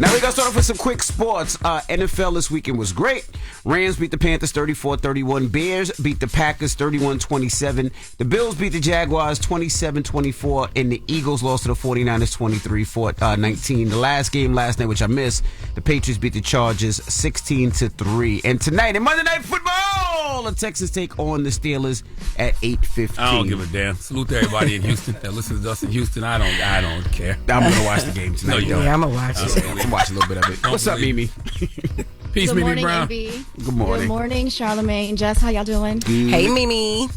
Now we got to start off with some quick sports. NFL this weekend was great. Rams beat the Panthers 34-31. Bears beat the Packers 31-27. The Bills beat the Jaguars 27-24. And the Eagles lost to the 49ers 23-19. The last game last night, which I missed, the Patriots beat the Chargers 16-3. And tonight in Monday Night Football, the Texans take on the Steelers at 8:15. I don't give a damn. Salute to everybody in Houston that listens to us in Houston. I don't care. I'm going to watch the game tonight. No, you don't. Yeah, I'm going to watch it. I'm watching a little bit of it. What's up, Mimi? Peace, Good Mimi morning, Brown. MB. Good morning. Good morning, Charlamagne and Jess. How y'all doing? Hey, Mimi.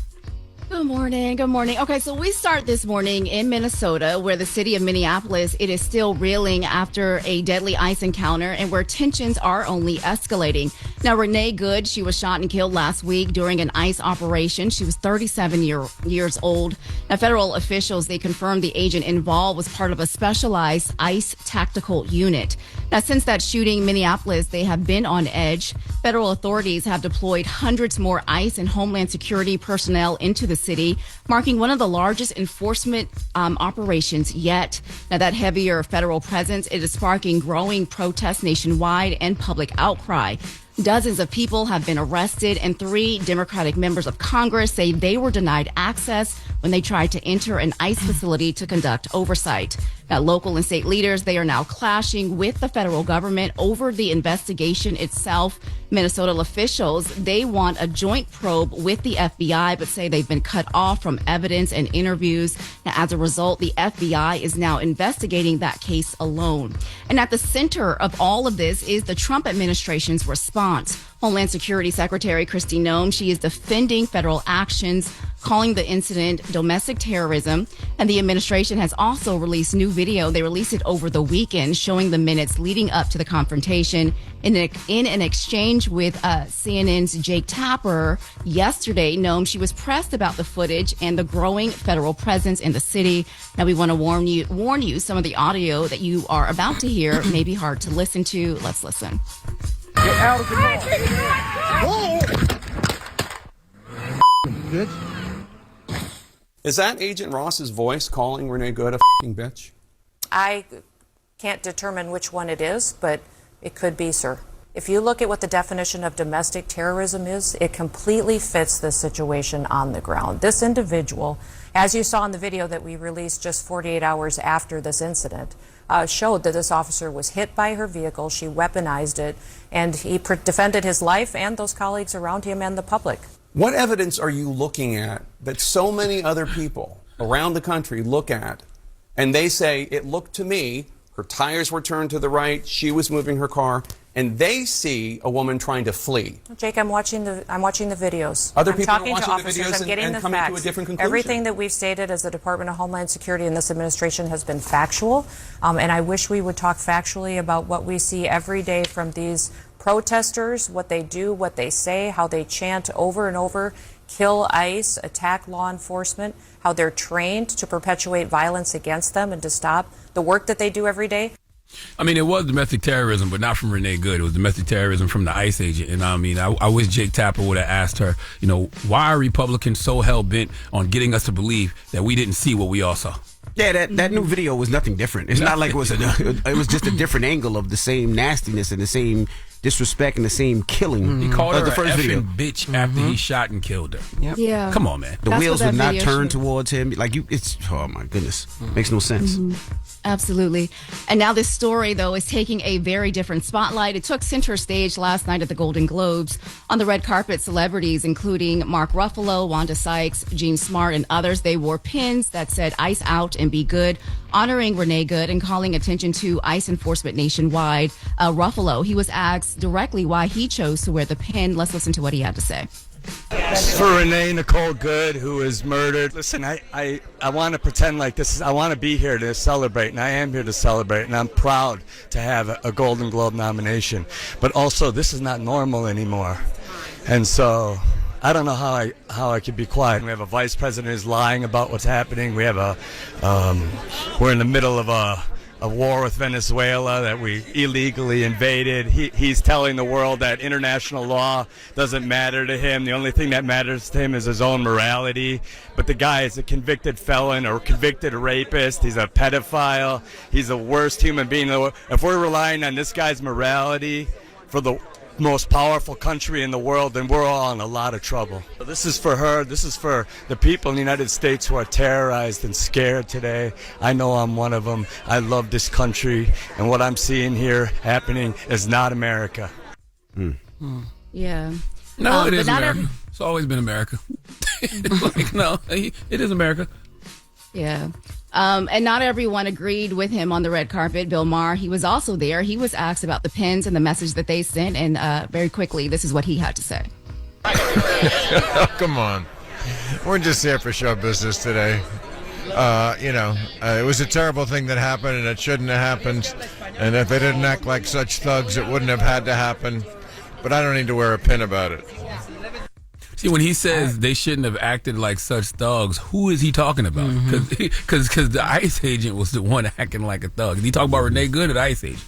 Good morning. Good morning. Okay, so we start this morning in Minnesota, where the city of Minneapolis, it is still reeling after a deadly ICE encounter and where tensions are only escalating. Now, Renee Good, she was shot and killed last week during an ICE operation. She was 37 years old. Now, federal officials, they confirmed the agent involved was part of a specialized ICE tactical unit. Now, since that shooting, Minneapolis, they have been on edge. Federal authorities have deployed hundreds more ICE and Homeland Security personnel into the city, marking one of the largest enforcement operations yet. Now, that heavier federal presence, it is sparking growing protests nationwide and public outcry. Dozens of people have been arrested, and 3 Democratic members of Congress say they were denied access when they tried to enter an ICE facility to conduct oversight. Now, local and state leaders, they are now clashing with the federal government over the investigation itself. Minnesota officials, they want a joint probe with the FBI, but say they've been cut off from evidence and interviews. Now, as a result, the FBI is now investigating that case alone. And at the center of all of this is the Trump administration's response. Homeland Security Secretary Kristi Noem, she is defending federal actions, calling the incident domestic terrorism. And the administration has also released new video. They released it over the weekend, showing the minutes leading up to the confrontation. In an exchange with CNN's Jake Tapper yesterday, Noem, she was pressed about the footage and the growing federal presence in the city. Now, we want to warn you, some of the audio that you are about to hear may be hard to listen to. Let's listen. Get out of the bitch. Is that Agent Ross's voice calling Renee Good a f***ing bitch? I can't determine which one it is, but it could be, sir. If you look at what the definition of domestic terrorism is, it completely fits the situation on the ground. This individual, as you saw in the video that we released just 48 hours after this incident, showed that this officer was hit by her vehicle, she weaponized it, and he defended his life and those colleagues around him and the public. What evidence are you looking at that so many other people around the country look at and they say, it looked to me, her tires were turned to the right, she was moving her car, and they see a woman trying to flee? Jake, I'm watching the videos. Other I'm people are talking watching to the officers. videos I'm getting and the coming facts. to a different conclusion. Everything that we've stated as the Department of Homeland Security and this administration has been factual, and I wish we would talk factually about what we see every day from these protesters, what they do, what they say, how they chant over and over, kill ICE, attack law enforcement, how they're trained to perpetuate violence against them and to stop the work that they do every day. I mean, it was domestic terrorism, but not from Renee Good. It was domestic terrorism from the ICE agent. And I mean, I wish Jake Tapper would have asked her, why are Republicans so hell-bent on getting us to believe that we didn't see what we all saw? Yeah, that new video was nothing different. It's not like it was it was just a different angle of the same nastiness and the same disrespect and the same killing. He called her the first a video. effing bitch after he shot and killed her. Yep. Yeah. Come on, man. The That's wheels what would that not video turn showed. towards him. Like it's oh my goodness, makes no sense. Absolutely. And now this story, though, is taking a very different spotlight. It took center stage last night at the Golden Globes. On the red carpet, celebrities, including Mark Ruffalo, Wanda Sykes, Jean Smart, and others, they wore pins that said "Ice out and be good," honoring Renee Good and calling attention to ICE enforcement nationwide. Ruffalo, he was asked directly why he chose to wear the pin. Let's listen to what he had to say. For Renee Nicole Good, who was murdered. Listen, I want to pretend like this is, I want to be here to celebrate, and I am here to celebrate, and I'm proud to have a Golden Globe nomination. But also, this is not normal anymore. And so, I don't know how I could be quiet. We have a vice president who's lying about what's happening. We have we're in the middle of a war with Venezuela that we illegally invaded. He's telling the world that international law doesn't matter to him. The only thing that matters to him is his own morality. But the guy is a convicted felon or convicted rapist. He's a pedophile. He's the worst human being. If we're relying on this guy's morality for the most powerful country in the world, then we're all in a lot of trouble. So this is for her. This is for the people in the United States who are terrorized and scared today. I know I'm one of them. I love this country, and what I'm seeing here happening is not America. Yeah. No, it but is not America. It's always been America. No, it is America. Yeah. And not everyone agreed with him on the red carpet. Bill Maher, he was also there. He was asked about the pens and the message that they sent. And very quickly, this is what he had to say. Oh, come on. We're just here for show business today. It was a terrible thing that happened, and it shouldn't have happened. And if they didn't act like such thugs, it wouldn't have had to happen. But I don't need to wear a pin about it. See, when he says they shouldn't have acted like such thugs, who is he talking about? Because the ICE agent was the one acting like a thug. Is he talking about Renee Good or the ICE agent?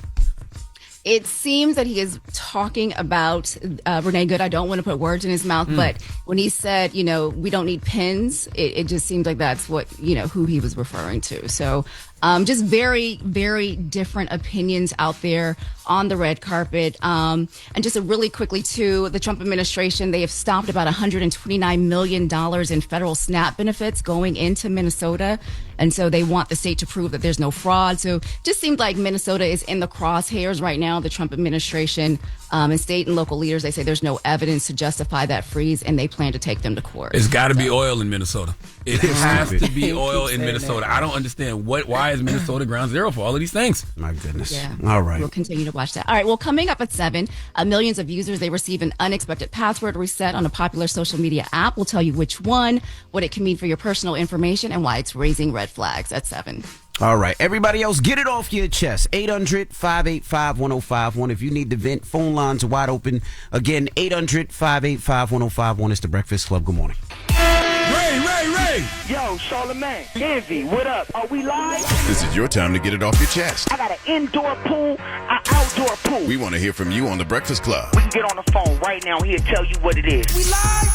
It seems that he is talking about Renee Good. I don't want to put words in his mouth, but when he said, we don't need pens, it just seems like that's what, who he was referring to. So just very, very different opinions out there on the red carpet. And just really quickly, too, the Trump administration, they have stopped about $129 million in federal SNAP benefits going into Minnesota. And so they want the state to prove that there's no fraud. So just seems like Minnesota is in the crosshairs right now. The Trump administration and state and local leaders, they say there's no evidence to justify that freeze, and they plan to take them to court. It's got to be oil in Minnesota. It has to be oil in Minnesota. I don't understand why is Minnesota ground zero for all of these things? My goodness. Yeah. All right. We'll continue to watch that. All right. Well, coming up at 7, millions of users, they receive an unexpected password reset on a popular social media app. We'll tell you which one, what it can mean for your personal information, and why it's raising red flags at 7. All right. Everybody else, get it off your chest. 800-585-1051. If you need to vent, phone lines are wide open. Again, 800-585-1051. It's the Breakfast Club. Good morning. Ray! Yo, Charlamagne, Envy, what up? Are we live? This is your time to get it off your chest. I got an indoor pool, an outdoor pool. We want to hear from you on the Breakfast Club. We can get on the phone right now. He'll tell you what it is. We live?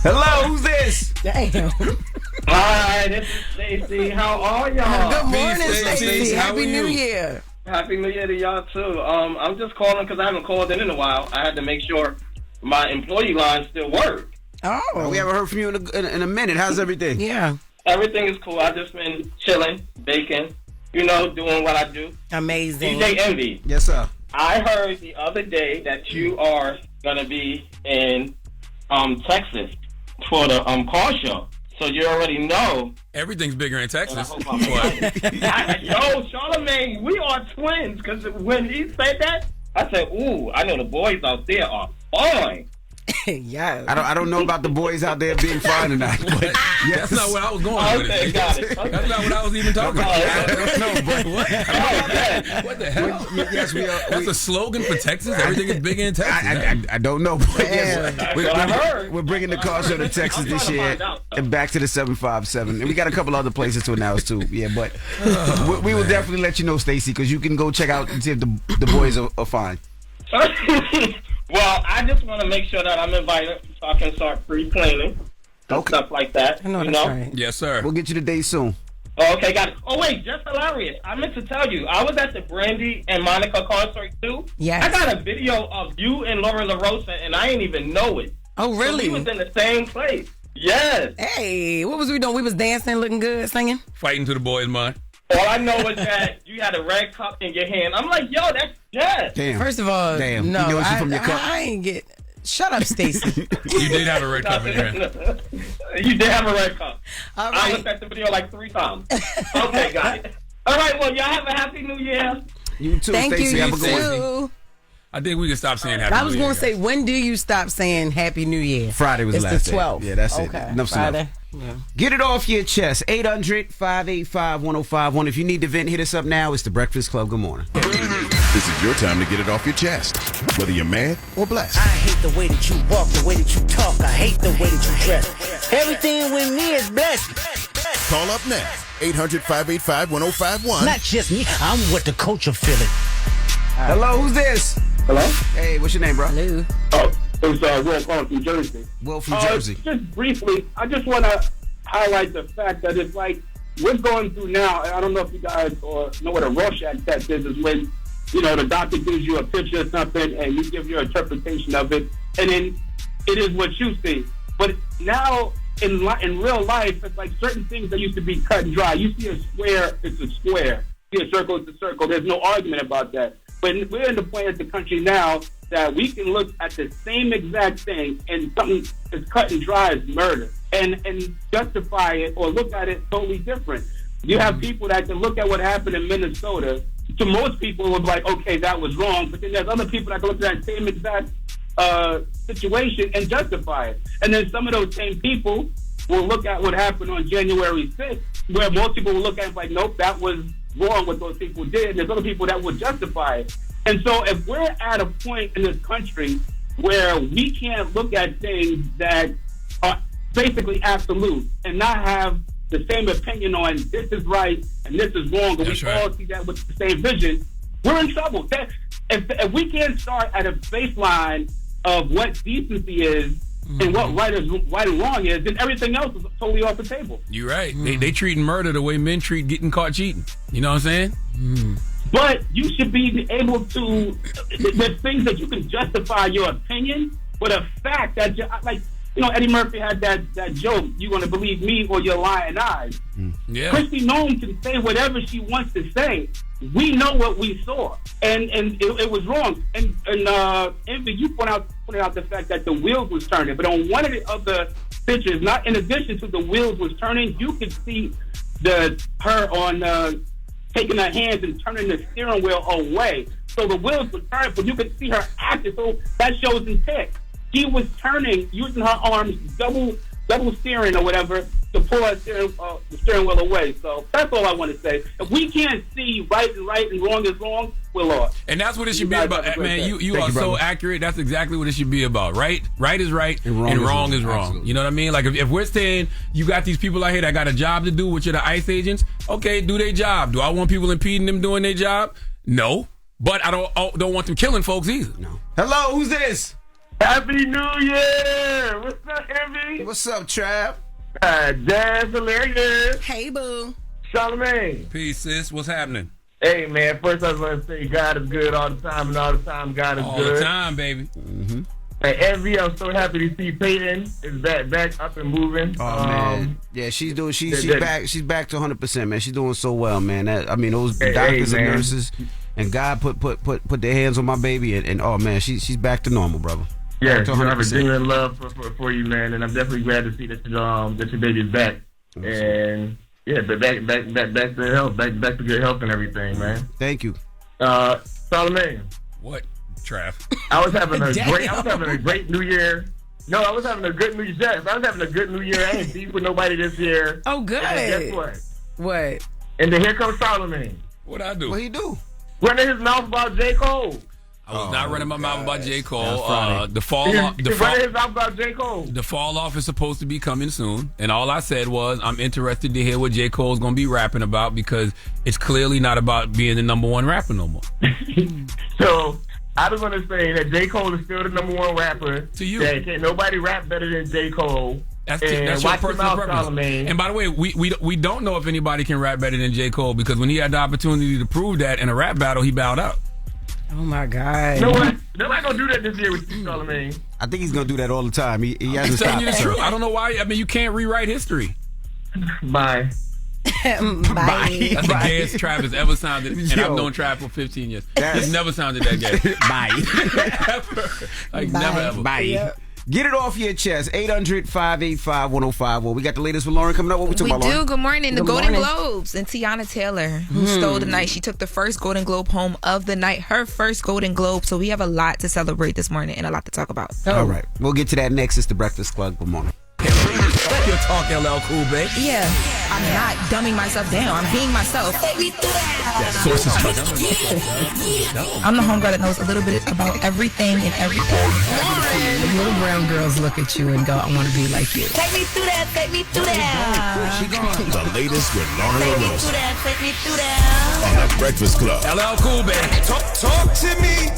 Hello, who's this? Damn. Hi, this is Stacey. How are y'all? Good morning, Stacey. Stacey. How Happy are New you? Year. Happy New Year to y'all, too. I'm just calling because I haven't called in a while. I had to make sure my employee line still works. Oh. We haven't heard from you in a minute. How's everything? Yeah. Everything is cool. I've just been chilling, baking, doing what I do. Amazing. DJ Envy. Yes, sir. I heard the other day that you are going to be in Texas for the car show. So you already know. Everything's bigger in Texas. Yo, Charlamagne, we are twins. Because when he said that, I said, ooh, I know the boys out there are fine. Yeah. I don't know about the boys out there being fine tonight, but yes. That's not what I was going with. Okay, got it. Okay. That's not what I was even talking about. I don't know, but What the hell? yes, we are. That's a slogan for Texas? Everything is bigger in Texas? I don't know, but yes, That's what I heard. we're bringing the car show to Texas this year and back to the 757. And we got a couple other places to announce too. Yeah, but we will definitely let you know, Stacey, because you can go check out and see if the boys are fine. Well, I just want to make sure that I'm invited so I can start pre-planning and stuff like that. I know that's right. Yes, sir. We'll get you the date soon. Oh, okay, got it. Oh, wait, Jess Hilarious. I meant to tell you, I was at the Brandy and Monica concert, too. Yes. I got a video of you and Loren LoRosa, and I didn't even know it. Oh, really? So we was in the same place. Yes. Hey, what was we doing? We was dancing, looking good, singing? Fighting to the boys' mind. All I know is that you had a red cup in your hand. I'm like, yo, that's Jess. Damn. First of all, Damn. no, He knows you from your cup. I ain't get... Shut up, Stacey. You did have a red cup in your hand. You did have a red cup. All I right. looked at the video like 3 times. Okay, got it. All right, well, y'all have a happy New Year. You too, Thank Stacey. you, Have you a good one. too. I think we can stop saying Happy I was New Year, going to say, when do you stop saying Happy New Year? Friday was it's last the day. 12th. Yeah, that's okay. it. Enough's Friday. enough. Yeah. Get it off your chest. 800-585-1051. If you need to vent, hit us up now. It's the Breakfast Club. Good morning. This is your time to get it off your chest, whether you're mad or blessed. I hate the way that you walk, the way that you talk. I hate the way that you dress. Everything with me is blessed. Call up next. 800-585-1051. Not just me, I'm what the culture feeling. Hello, who's this? Hello? Hey, what's your name, bro? Hello. It's Will calling from Jersey. Will from Jersey. Just briefly, I just want to highlight the fact that it's like we're going through now, and I don't know if you guys know what a Rorschach test is when, the doctor gives you a picture of something and you give your interpretation of it, and then it is what you see. But now, in real life, it's like certain things that used to be cut and dry. You see a square, it's a square. You see a circle, it's a circle. There's no argument about that. But we're in the point of the country now that we can look at the same exact thing and something as cut and dry as murder and justify it or look at it totally different. You have people that can look at what happened in Minnesota. To most people, it would be like, okay, that was wrong. But then there's other people that can look at that same exact situation and justify it. And then some of those same people will look at what happened on January 6th, where most people will look at it like, nope, that was wrong what those people did. And there's other people that would justify it. And so if we're at a point in this country where we can't look at things that are basically absolute and not have the same opinion on this is right and this is wrong, and we all see that with the same vision, we're in trouble. If we can't start at a baseline of what decency is and what right and wrong is, then everything else is totally off the table. You're right. They treating murder the way men treat getting caught cheating. You know what I'm saying? But you should be able to, there's things that you can justify your opinion with a fact that, Eddie Murphy had that joke, you're going to believe me or your lying eyes. Yeah. Christy Nome can say whatever she wants to say. We know what we saw. And it was wrong. And Envy, you pointed out the fact that the wheels was turning. But on one of the other pictures, not in addition to the wheels was turning, you could see her on taking her hands and turning the steering wheel away. So the wheels were turning, but you could see her acting. So that shows intent. She was turning, using her arms, double steering or whatever, to pull her the steering wheel away. So that's all I want to say. If we can't see right and wrong is wrong, we're lost. And that's what it should be about. Man, you are so accurate. That's exactly what it should be about. Right is right, and wrong is wrong. Absolutely. You know what I mean? Like if we're saying you got these people out here that got a job to do, which are the ICE agents, okay, do their job. Do I want people impeding them doing their job? No. But I don't want them killing folks either. No. Hello, who's this? Happy New Year! What's up, Envy? What's up, Trav? Jess Hilarious. Hey, boo. Charlamagne. Peace, sis. What's happening? Hey, man. First, I was going to say God is good all the time, and all the time God is good. All the time, baby. Mm-hmm. Hey, Envy, I'm so happy to see Peyton is back up and moving. Oh, man. Yeah, she's back. She's back to 100%, man. She's doing so well, man. Those doctors and nurses and God put their hands on my baby, and oh, man, she's back to normal, brother. Yeah, I have a genuine love for you, man, and I'm definitely glad to see that your baby's back. And yeah, but back to health, back to good health and everything, man. Thank you. Charlamagne. What, Trav? I was having a great New Year. No, I was having a good New Year. Yes, I was having a good New Year. I ain't beef with nobody this year. Oh, good. And guess what? What? And then here comes Charlamagne. What'd I do? What he do? Running his mouth about J. Cole. I was not running my mouth about J. Cole. running his mouth about J. Cole. The fall off is supposed to be coming soon, and all I said was I'm interested to hear what J. Cole's going to be rapping about because it's clearly not about being the number one rapper no more. So I just want to say that J. Cole is still the number one rapper. To you, that can't nobody rap better than J. Cole. That's your personal preference. And by the way, we don't know if anybody can rap better than J. Cole because when he had the opportunity to prove that in a rap battle, he bowed out. Oh my God! You know what? Nobody gonna do that this year with you, Charlamagne. I think he's gonna do that all the time. He hasn't stopped. You the truth. I don't know why. I mean, you can't rewrite history. Bye. Bye. That's the gayest Trav has ever sounded, and I've known Trav for 15 years. He's never sounded that gay. Bye. Ever. Never ever. Bye. Yep. Get it off your chest. 800-585-1051. We got the latest with Lauren coming up. What we talking about, Lauren? Good morning. The Golden Globes and Tiana Taylor, who stole the night. She took the first Golden Globe home of the night. Her first Golden Globe. So we have a lot to celebrate this morning and a lot to talk about. All right. We'll get to that next. It's the Breakfast Club. Good morning. You're talking LL Cool, babe. Yeah, I'm not dumbing myself down. I'm being myself. That source is I'm the homegirl that knows a little bit about everything and everything. Little brown girls look at you and go, I want to be like you. Take me through that, take me through that. The latest with Loren Take me LoRosa through that, take me through that. on The Breakfast Club. LL Cool, babe. Talk to me.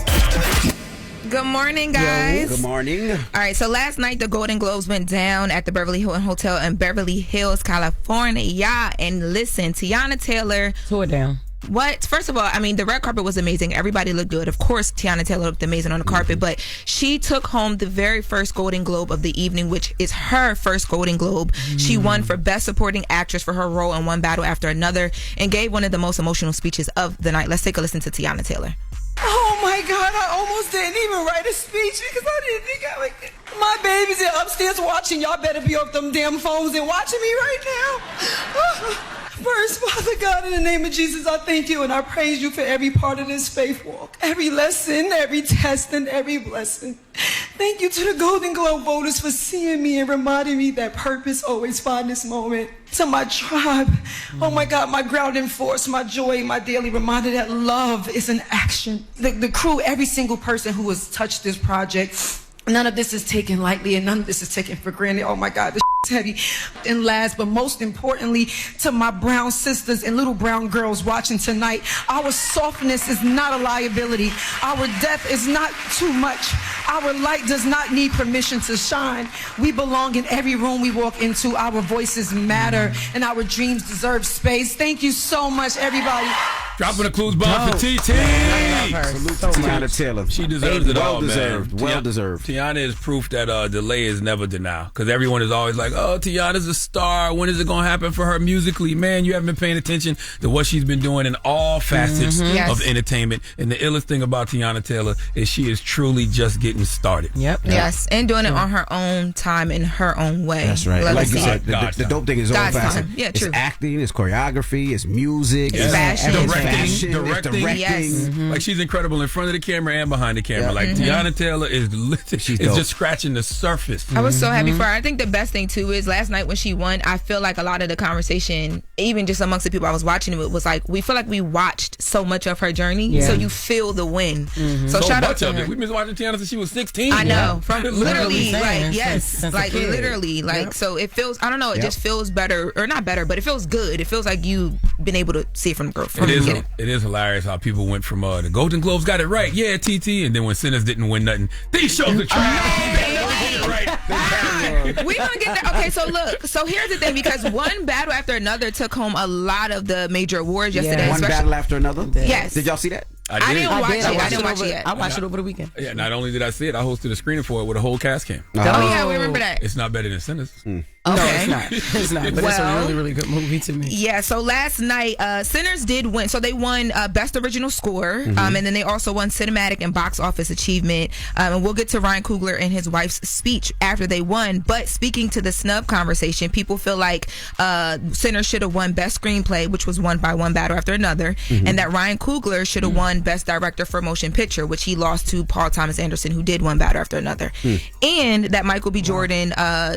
Good morning, guys. Good morning. All right, so last night the Golden Globes went down at the Beverly Hilton Hotel in Beverly Hills, California. And listen, Teyana Taylor Tore down. What? First of all, I mean, the red carpet was amazing. Everybody looked good. Of course, Teyana Taylor looked amazing on the carpet, but she took home the very first Golden Globe of the evening, which is her first Golden Globe. She won for Best Supporting Actress for her role in One Battle After Another and gave one of the most emotional speeches of the night. Let's take a listen to Teyana Taylor. Oh my God, I almost didn't even write a speech because I didn't think I would. My babies are upstairs watching. Y'all better be off them damn phones and watching me right now. First, Father God, in the name of Jesus, I thank you and I praise you for every part of this faith walk, every lesson, every test, and every blessing. Thank you to the Golden Globe voters for seeing me and reminding me that purpose always finds this moment. To my tribe, oh my God, my grounding force, my joy, my daily reminder that love is an action. The crew, every single person who has touched this project, none of this is taken lightly and none of this is taken for granted. Oh my God, this is heavy. And last, but most importantly, to my brown sisters and little brown girls watching tonight, our softness is not a liability. Our depth is not too much. Our light does not need permission to shine. We belong in every room we walk into. Our voices matter and our dreams deserve space. Thank you so much, everybody. Dropping the clues bomb for TT. Salute to Teyana Taylor. She deserves it all, deserved. man. Well deserved. Teyana is proof that delay is never denial. Because everyone is always like, oh, Teyana's a star. When is it going to happen for her musically? Man, you haven't been paying attention to what she's been doing in all facets of entertainment. And the illest thing about Teyana Taylor is she is truly just getting started. Yes, and doing it on her own time in her own way. That's right. Let Like us you see. said, the dope thing is all God's facets. time. Yeah, it's true. acting, it's choreography, it's music, It's it's fashion. Directing. Yes. Like she's incredible in front of the camera and behind the camera. Like Teyana Taylor is just scratching the surface. I was so happy for her. I think the best thing too is last night when she won, I feel like a lot of the conversation, even just amongst the people I was watching it, was like we feel like we watched so much of her journey, so you feel the win. So shout out to her. We've been watching Teyana since she was 16. I know, from literally, like since a like kid. literally, like so it feels. I don't know, it just feels better, or not better, but it feels good. It feels like you've been able to see it from the girl. From the beginning. It is hilarious how people went from the Golden Globes got it right, yeah, TT, and then when Sinners didn't win nothing, these shows are trash. They never get it right. We gonna get there. Okay, so look. So here's the thing, because One Battle After Another took home a lot of the major awards yesterday. One battle after another. Yes. Did y'all see that? I didn't watch it. I didn't watch it yet. I watched it over the weekend. Yeah, not only did I see it, I hosted a screening for it with a whole cast cam. Oh yeah, we remember that. It's not better than Sinners. No, it's not. It's not. But it's a Well, really, really good movie to me. Yeah, so last night, Sinners did win. So they won Best Original Score, and then they also won Cinematic and Box Office Achievement. And we'll get to Ryan Coogler and his wife's speech after they won. But speaking to the snub conversation, people feel like Sinners should have won Best Screenplay, which was won by One Battle After Another, and that Ryan Coogler should have won Best Director for Motion Picture, which he lost to Paul Thomas Anderson, who did One Battle After Another. And that Michael B. Jordan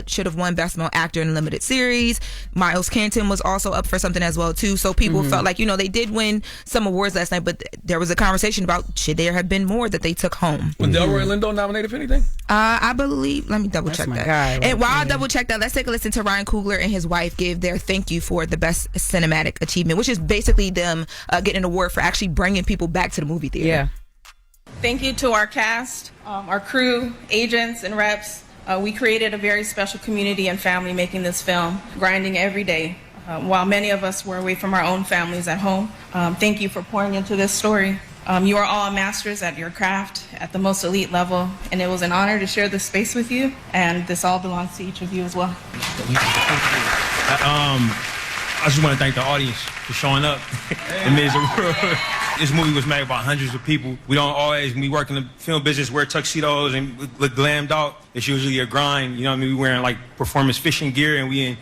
should have won Best Male Actor in a Limited Series. Miles Canton was also up for something as well too. So people felt like, they did win some awards last night, but there was a conversation about should there have been more that they took home. Was Delroy Lindo nominated for anything? I believe. Let me double check that. guy, And while I double check that, let's take a listen to Ryan Coogler and his wife give their thank you for the Best Cinematic Achievement, which is basically them getting an award for actually bringing people back to the movie theater. Yeah. Thank you to our cast, our crew, agents, and reps. We created a very special community and family making this film, grinding every day, while many of us were away from our own families at home. Thank you for pouring into this story. You are all masters at your craft at the most elite level, and it was an honor to share this space with you, and this all belongs to each of you as well. I just want to thank the audience for showing up. It means the world. This movie was made by hundreds of people. We don't always, when we work in the film business, wear tuxedos and look glammed out. It's usually a grind. You know what I mean? We wearing like performance fishing gear, and we in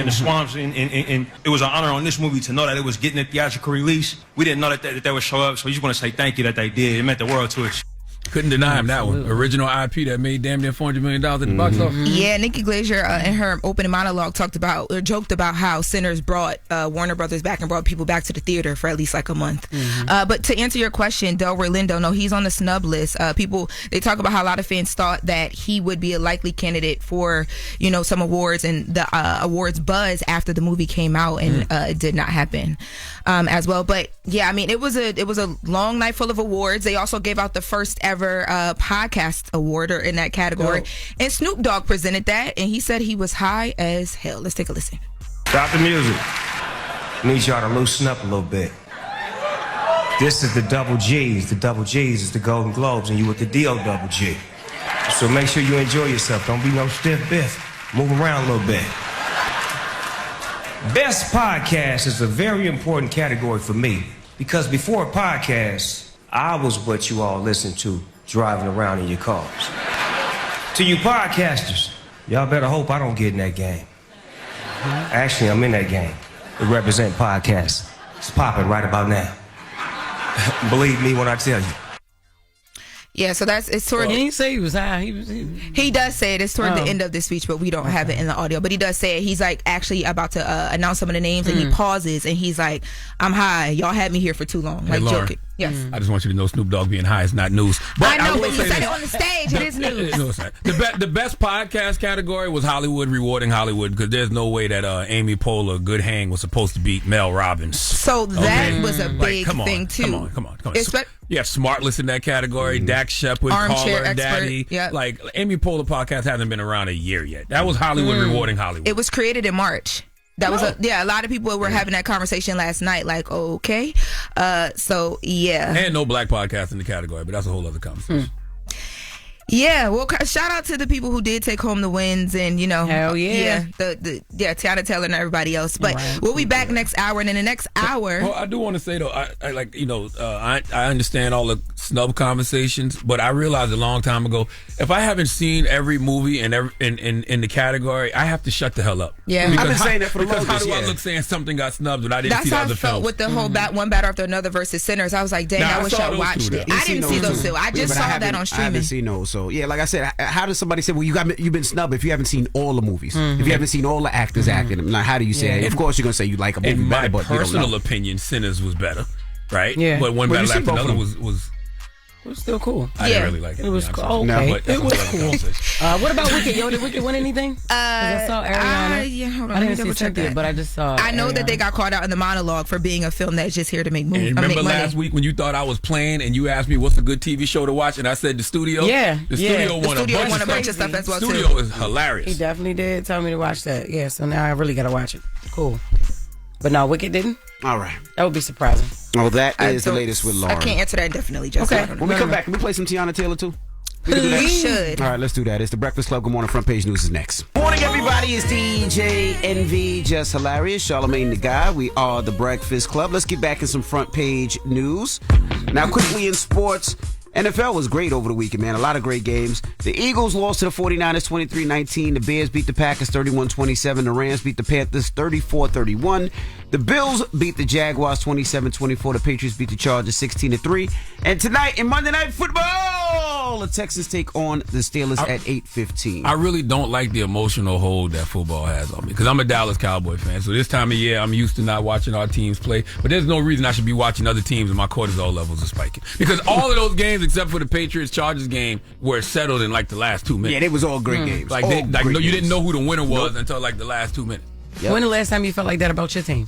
the swamps. And it was an honor on this movie to know that it was getting a theatrical release. We didn't know that would show up, so we just want to say thank you that they did. It meant the world to us. Couldn't deny him that one. Original IP that made damn near $400 million at the box office. Yeah, Nikki Glaser in her opening monologue joked about how Sinners brought Warner Brothers back and brought people back to the theater for at least like a month. But to answer your question, Delroy Lindo, no, he's on the snub list. They talk about how a lot of fans thought that he would be a likely candidate for, some awards, and the awards buzz after the movie came out, and it did not happen as well. But yeah, I mean, it was a long night full of awards. They also gave out the first ever podcast award in that category, and Snoop Dogg presented that, and he said he was high as hell. Let's take a listen. Stop the music. Need y'all to loosen up a little bit. This is the double G's. The double G's is the Golden Globes, and you with the D-O-double-G. So make sure you enjoy yourself. Don't be no stiff biff. Move around a little bit. Best podcast is a very important category for me, because before a podcast, I was what you all listen to driving around in your cars. To you podcasters, y'all better hope I don't get in that game. Actually, I'm in that game to represent podcasts. It's popping right about now. Believe me when I tell you. Yeah, so it's toward. He didn't say he was high. He does say it. It's toward the end of the speech, but we don't have it in the audio. But he does say it. He's like actually about to announce some of the names, and he pauses, and he's like, "I'm high. Y'all had me here for too long." Like Lauren, joking. Yes. I just want you to know Snoop Dogg being high is not news. But I know, but will you say said this. it on the stage. It is news. No, it's not. The best podcast category was Hollywood rewarding Hollywood, because there's no way that Amy Poehler, Good Hang, was supposed to beat Mel Robbins. So that was a big thing too. Come on. Yeah, Smartless in that category. Dax Shepard, Armchair Caller, Expert, Daddy. yep. Like, Amy Poehler podcast hasn't been around a year yet. That was Hollywood rewarding Hollywood. It was created in March. That was a lot of people were having that conversation last night. Like, okay, so yeah, and no black podcast in the category, but that's a whole other conversation. Yeah, well, shout out to the people who did take home the wins, and hell yeah, Tiana Taylor and everybody else. But we'll be back next hour, and in the next hour, well, I do want to say though, I understand all the snub conversations, but I realized a long time ago, if I haven't seen every movie in the category, I have to shut the hell up. Yeah, because I've been saying that for the because longest. how do I look saying something got snubbed when I didn't that's see the how other I felt films? with the whole one batter after another versus Sinners. I was like, dang, I wish I watched it. I didn't see those two. I just saw that on streaming. I haven't seen those. So yeah, like I said, how does somebody say, well, you've been snubbed if you haven't seen all the movies, if you haven't seen all the actors acting? Now, how do you say it? Of course, you're gonna say you like a movie in my better, but personal opinion, Sinners was better, right? Yeah. But one battle after another was it was still cool. I didn't really like it. It was cool. Okay. No, it was cool. What about Wicked? Yo, did Wicked win anything? I saw Ariana. Hold on, I didn't see Cynthia, but I just saw. I know that they got called out in the monologue for being a film that's just here to make movies. And remember last week when you thought I was playing and you asked me what's a good TV show to watch, and I said The Studio? Yeah. The Studio won a bunch of stuff as well, too. too. Studio is hilarious. He definitely did tell me to watch that. Yeah, so now I really got to watch it. Cool. But no, Wicked didn't? All right. That would be surprising. Oh, that is the latest with Lauren. I can't answer that definitely, Jess. Okay. When we come back, can we play some Tiana Taylor too? We should. All right, let's do that. It's the Breakfast Club. Good morning. Front page news is next. Morning, everybody. It's DJ NV, Jess Hilarious, Charlamagne the Guy. We are the Breakfast Club. Let's get back in some front page news. Now, quickly in sports, NFL was great over the weekend, man. A lot of great games. The Eagles lost to the 49ers 23-19. The Bears beat the Packers 31-27. The Rams beat the Panthers 34-31. The Bills beat the Jaguars 27-24. The Patriots beat the Chargers 16-3. And tonight in Monday Night Football, the Texans take on the Steelers at 8:15. I really don't like the emotional hold that football has on me, because I'm a Dallas Cowboy fan. So this time of year, I'm used to not watching our teams play. But there's no reason I should be watching other teams and my cortisol levels are spiking. Because all of those games, except for the Patriots-Chargers game, were settled in like the last 2 minutes. Yeah, they was all great games. Like, you didn't know who the winner was until like the last 2 minutes. Yep. When the last time you felt like that about your team?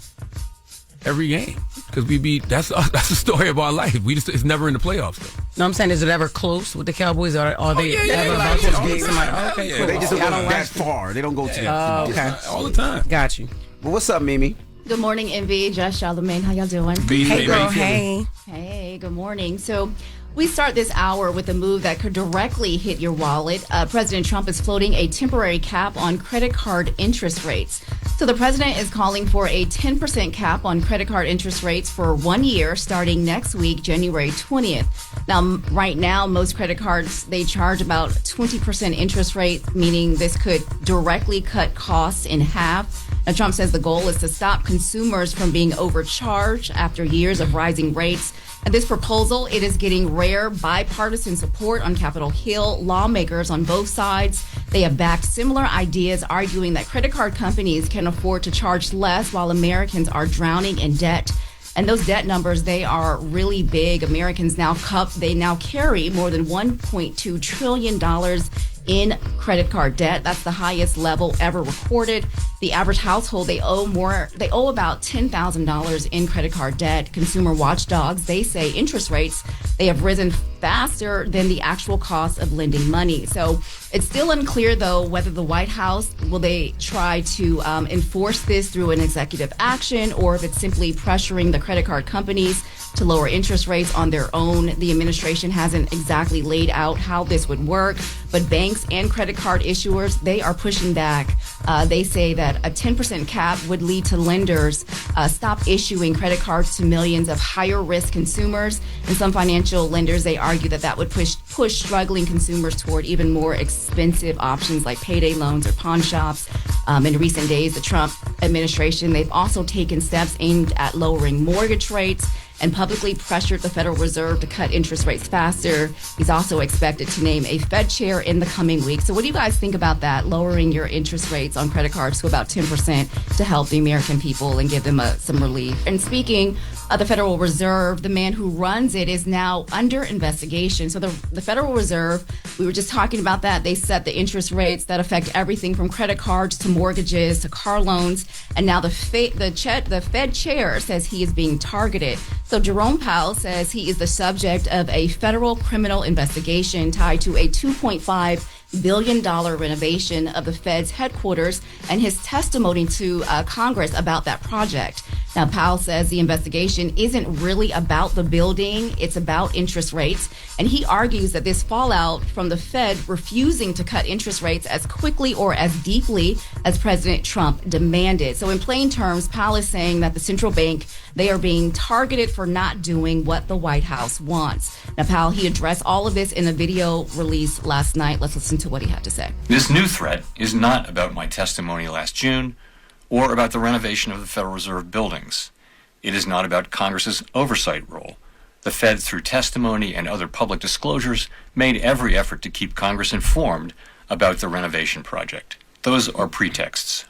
Every game, because we beat. That's the story of our life. It's never in the playoffs though. No, I'm saying, is it ever close with the Cowboys? Or are they ever about those games? Okay, cool. They just don't go that far. They don't go to okay. All the time. Got you. Well, what's up, Mimi? Good morning, MV, Jess, Charlamagne. How y'all doing? Hey, girl. Hey. Hey, good morning. So we start this hour with a move that could directly hit your wallet. President Trump is floating a temporary cap on credit card interest rates. So the president is calling for a 10% cap on credit card interest rates for 1 year starting next week, January 20th. Now, right now, most credit cards, they charge about 20% interest rate, meaning this could directly cut costs in half. Now, Trump says the goal is to stop consumers from being overcharged after years of rising rates. And this proposal, it is getting rare bipartisan support on Capitol Hill. Lawmakers on both sides, they have backed similar ideas, arguing that credit card companies can afford to charge less while Americans are drowning in debt. And those debt numbers, they are really big. Americans now carry more than $1.2 trillion in credit card debt. That's the highest level ever recorded. The average household, they owe about $10,000 in credit card debt. Consumer watchdogs, they say interest rates, they have risen faster than the actual cost of lending money. So it's still unclear, though, whether the White House, will they try to enforce this through an executive action, or if it's simply pressuring the credit card companies to lower interest rates on their own. The administration hasn't exactly laid out how this would work, but banks and credit card issuers, they are pushing back. They say that a 10% cap would lead to lenders stop issuing credit cards to millions of higher risk consumers. And some financial lenders, they argue that that would push struggling consumers toward even more expensive options like payday loans or pawn shops. In recent days, the Trump administration, they've also taken steps aimed at lowering mortgage rates and publicly pressured the Federal Reserve to cut interest rates faster. He's also expected to name a Fed chair in the coming weeks. So what do you guys think about that, lowering your interest rates on credit cards to about 10% to help the American people and give them some relief? And speaking of the Federal Reserve, the man who runs it is now under investigation. So the Federal Reserve, we were just talking about that. They set the interest rates that affect everything from credit cards to mortgages to car loans. And now the Fed chair says he is being targeted. So Jerome Powell says he is the subject of a federal criminal investigation tied to a $2.5 billion renovation of the Fed's headquarters and his testimony to Congress about that project. Now, Powell says the investigation isn't really about the building, it's about interest rates. And he argues that this fallout from the Fed refusing to cut interest rates as quickly or as deeply as President Trump demanded. So in plain terms, Powell is saying that the central bank, they are being targeted for not doing what the White House wants. Now, Powell, he addressed all of this in a video released last night. Let's listen to what he had to say. This new threat is not about my testimony last June or about the renovation of the Federal Reserve buildings. It is not about Congress's oversight role. The Fed, through testimony and other public disclosures, made every effort to keep Congress informed about the renovation project. Those are pretexts.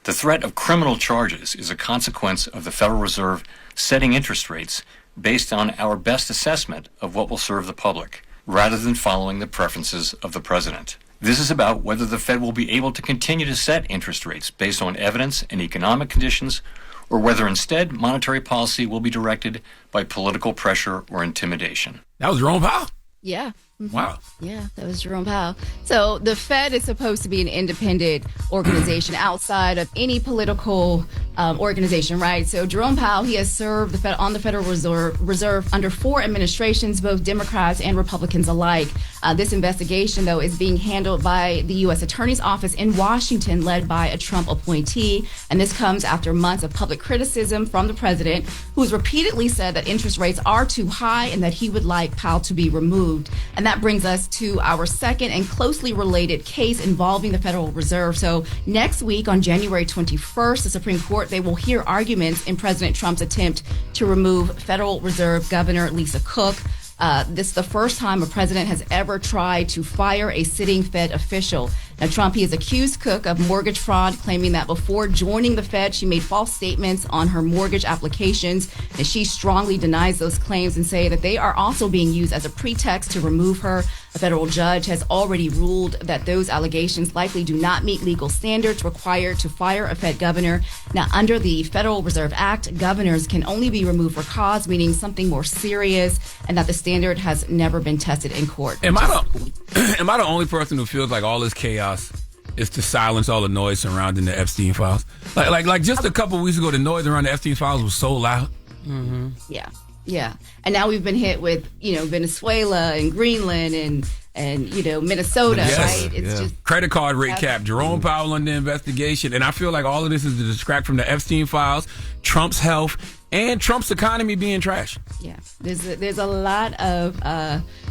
The threat of criminal charges is a consequence of the Federal Reserve setting interest rates based on our best assessment of what will serve the public, rather than following the preferences of the president. This is about whether the Fed will be able to continue to set interest rates based on evidence and economic conditions, or whether instead monetary policy will be directed by political pressure or intimidation. That was Jerome Powell? Yeah. Mm-hmm. Wow. Yeah, that was Jerome Powell. So the Fed is supposed to be an independent organization outside of any political organization, right? So Jerome Powell, he has served on the Federal Reserve under 4 administrations, both Democrats and Republicans alike. This investigation, though, is being handled by the U.S. Attorney's Office in Washington, led by a Trump appointee. And this comes after months of public criticism from the president, who has repeatedly said that interest rates are too high and that he would like Powell to be removed. And that brings us to our second and closely related case involving the Federal Reserve. So next week on January 21st, the Supreme Court, they will hear arguments in President Trump's attempt to remove Federal Reserve Governor Lisa Cook. This is the first time a president has ever tried to fire a sitting Fed official. Now, Trump, he has accused Cook of mortgage fraud, claiming that before joining the Fed, she made false statements on her mortgage applications. And she strongly denies those claims and say that they are also being used as a pretext to remove her. A federal judge has already ruled that those allegations likely do not meet legal standards required to fire a Fed governor. Now, under the Federal Reserve Act, governors can only be removed for cause, meaning something more serious, and that the standard has never been tested in court. Am I the only person who feels like all this chaos is to silence all the noise surrounding the Epstein files? Like just a couple weeks ago, the noise around the Epstein files was so loud. Mm-hmm. Yeah. And now we've been hit with, Venezuela and Greenland and Minnesota, right? It's just credit card rate cap. Jerome Powell under investigation. And I feel like all of this is to distract from the Epstein files. Trump's health, and Trump's economy being trash. Yeah, there's a lot of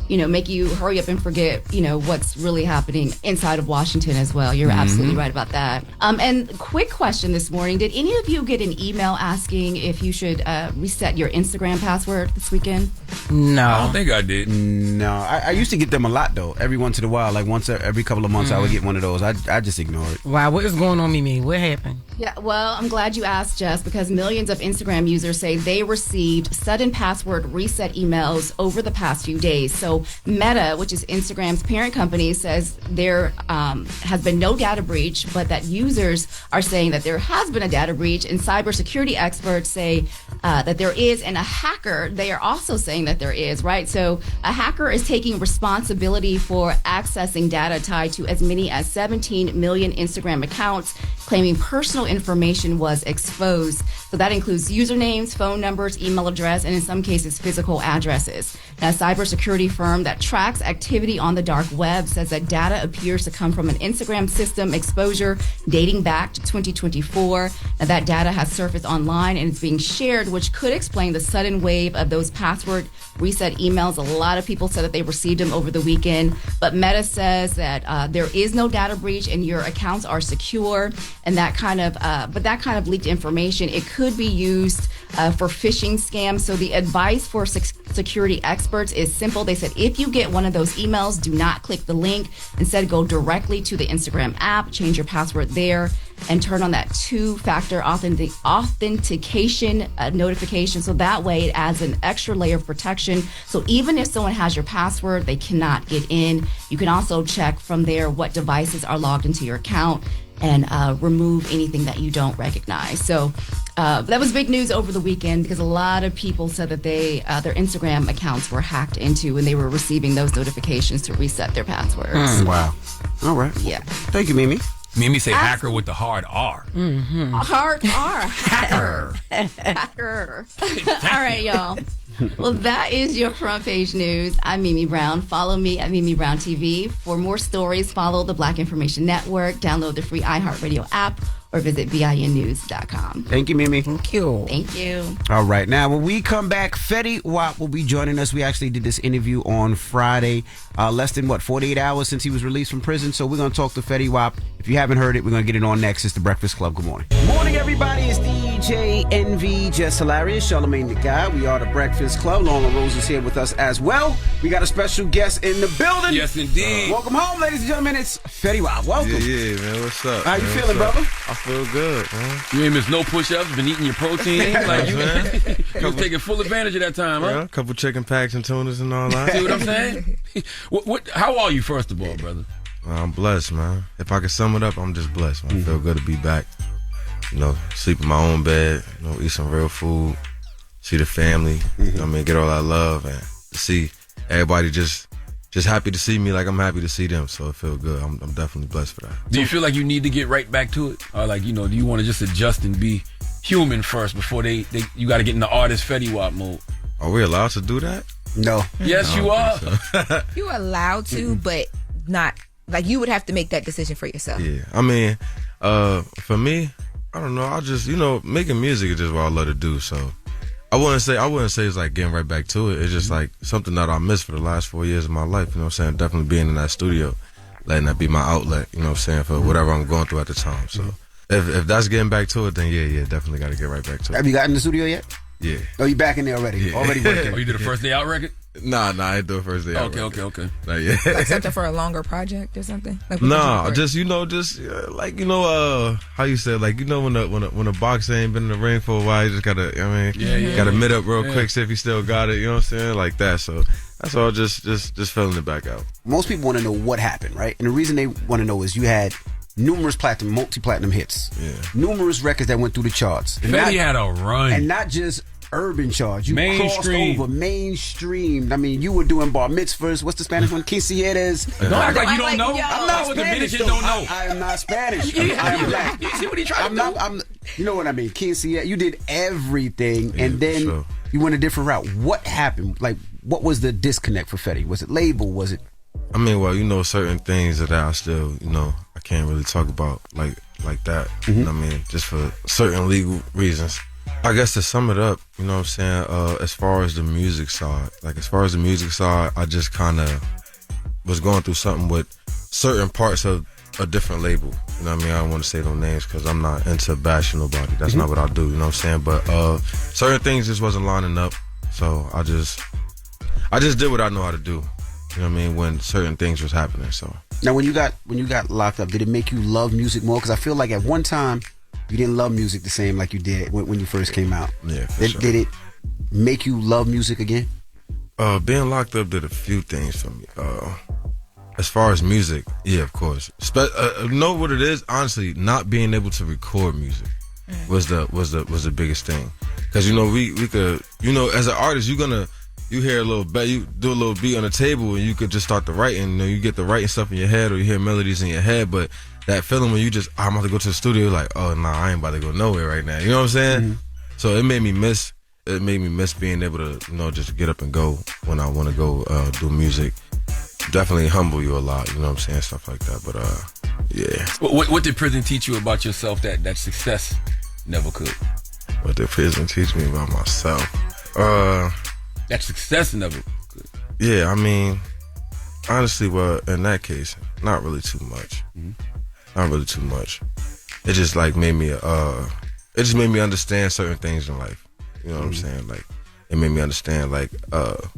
make you hurry up and forget what's really happening inside of Washington as well. You're absolutely right about that. And quick question this morning: did any of you get an email asking if you should reset your Instagram password this weekend? No, I don't think I did. No, I used to get them a lot though. Every once in a while, like once every couple of months, I would get one of those. I just ignore it. Wow, what is going on, Mimi? What happened? Yeah, well, I'm glad you asked, Jess, because millions of Instagram users say they received sudden password reset emails over the past few days. So Meta, which is Instagram's parent company, says there has been no data breach, but that users are saying that there has been a data breach, and cybersecurity experts say that there is, and a hacker, they are also saying that there is, right? So a hacker is taking responsibility for accessing data tied to as many as 17 million Instagram accounts, claiming personal information was exposed. So that includes usernames, phone numbers, email address, and in some cases, physical addresses. Now, a cybersecurity firm that tracks activity on the dark web says that data appears to come from an Instagram system exposure dating back to 2024. Now, that data has surfaced online and is being shared, which could explain the sudden wave of those password reset emails. A lot of people said that they received them over the weekend, but Meta says that there is no data breach and your accounts are secure. And that kind of leaked information, it could be used for phishing scams. So the advice for security experts is simple. They said if you get one of those emails, do not click the link. Instead, go directly to the Instagram app, change your password there, and turn on that two-factor authentication notification. So that way it adds an extra layer of protection. So even if someone has your password, they cannot get in. You can also check from there what devices are logged into your account and remove anything that you don't recognize. So that was big news over the weekend because a lot of people said that their Instagram accounts were hacked into and they were receiving those notifications to reset their passwords. Wow. All right. Yeah. Thank you, Mimi. Mimi say hacker with the hard R. Mm-hmm. Hard R. Hacker. Hacker. All right, y'all. Well, that is your front page news. I'm Mimi Brown. Follow me at Mimi Brown TV. For more stories, follow the Black Information Network. Download the free iHeartRadio app or visit BINnews.com. Thank you, Mimi. Thank you. Thank you. All right. Now, when we come back, Fetty Wap will be joining us. We actually did this interview on Friday. Less than, 48 hours since he was released from prison. So we're going to talk to Fetty Wap. If you haven't heard it, we're going to get it on next. It's The Breakfast Club. Good morning. Morning, everybody. It's DJ NV, Jess Hilarious, Charlamagne the Guy. We are The Breakfast Club. Loren LoRosa is here with us as well. We got a special guest in the building. Yes, indeed. Welcome home, ladies and gentlemen. It's Fetty Wap. Welcome. Yeah, man. What's up? How you feeling, brother? I feel good, man. You ain't missed no push-ups, been eating your protein. Like you was taking full advantage of that time, huh? Yeah, a couple chicken packs and tunas and all that. See what I'm saying? How are you, first of all, brother? I'm blessed, man. If I could sum it up, I'm just blessed, man. I feel good to be back. Sleep in my own bed, eat some real food, see the family, get all that love, and see everybody just happy to see me like I'm happy to see them. So it feels good. I'm definitely blessed for that. Do you feel like you need to get right back to it? Or do you want to just adjust and be human first before you got to get in the artist Fetty Wap mode? Are we allowed to do that? No. Yes, you are. So. You're allowed to, but not, you would have to make that decision for yourself. Yeah. For me, I don't know. I just, making music is just what I love to do. So I wouldn't say it's like getting right back to it. It's just like something that I missed for the last 4 years of my life. You know what I'm saying? Definitely being in that studio, letting that be my outlet, you know what I'm saying, for whatever I'm going through at the time. So if that's getting back to it, then yeah, definitely got to get right back to it. Have you gotten in the studio yet? Yeah. Oh, you back in there already? Yeah. Already working? Oh, you did a first day out record? Nah, I didn't do a first day out record. Okay. Not yet. Like something for a longer project or something? How you said, when a boxer ain't been in the ring for a while, you just gotta, gotta mid up real quick, see if he still got it, you know what I'm saying? Like that. So that's all, just filling it back out. Most people want to know what happened, right? And the reason they want to know is you had numerous multi-platinum hits. Yeah. Numerous records that went through the charts. Fetty had a run. And not just urban charts. You mainstream. crossed over mainstream. You were doing bar mitzvahs. What's the Spanish one? Quinceañeras. Don't act like you don't know. I'm not Spanish. Don't know. I am not Spanish. I am black. You see what he tried to do? You know what I mean? Quinceañera. You did everything, and then you went a different route. What happened? What was the disconnect for Fetty? Was it label? Was it? Certain things that I still, I can't really talk about like that. Just for certain legal reasons. I guess to sum it up, you know what I'm saying, as far as the music side, I just kind of was going through something with certain parts of a different label. You know what I mean? I don't want to say no names because I'm not into bashing nobody. That's not what I do, you know what I'm saying? But certain things just wasn't lining up, so I just did what I know how to do. You know what I mean? When certain things was happening, so. Now, when you got locked up, did it make you love music more? Because I feel like at one time, you didn't love music the same like you did when you first came out. Yeah, sure. Did it make you love music again? Being locked up did a few things for me. As far as music, yeah, of course. Know what it is? Honestly, not being able to record music was the biggest thing. Because we could, as an artist, you hear a little beat, you do a little beat on the table, and you could just start the writing. You get the writing stuff in your head, or you hear melodies in your head, but that feeling when you just, I'm about to go to the studio, like, oh, nah, I ain't about to go nowhere right now. You know what I'm saying? Mm-hmm. So it made me miss being able to, just get up and go when I want to go do music. Definitely humble you a lot, you know what I'm saying? Stuff like that, but yeah. What did prison teach you about yourself that success never could? What did prison teach me about myself? That success never could. Yeah, I mean, honestly, in that case, not really too much. Mm-hmm. Not really too much. It just made me understand certain things in life. You know what I'm saying? Like, it made me understand the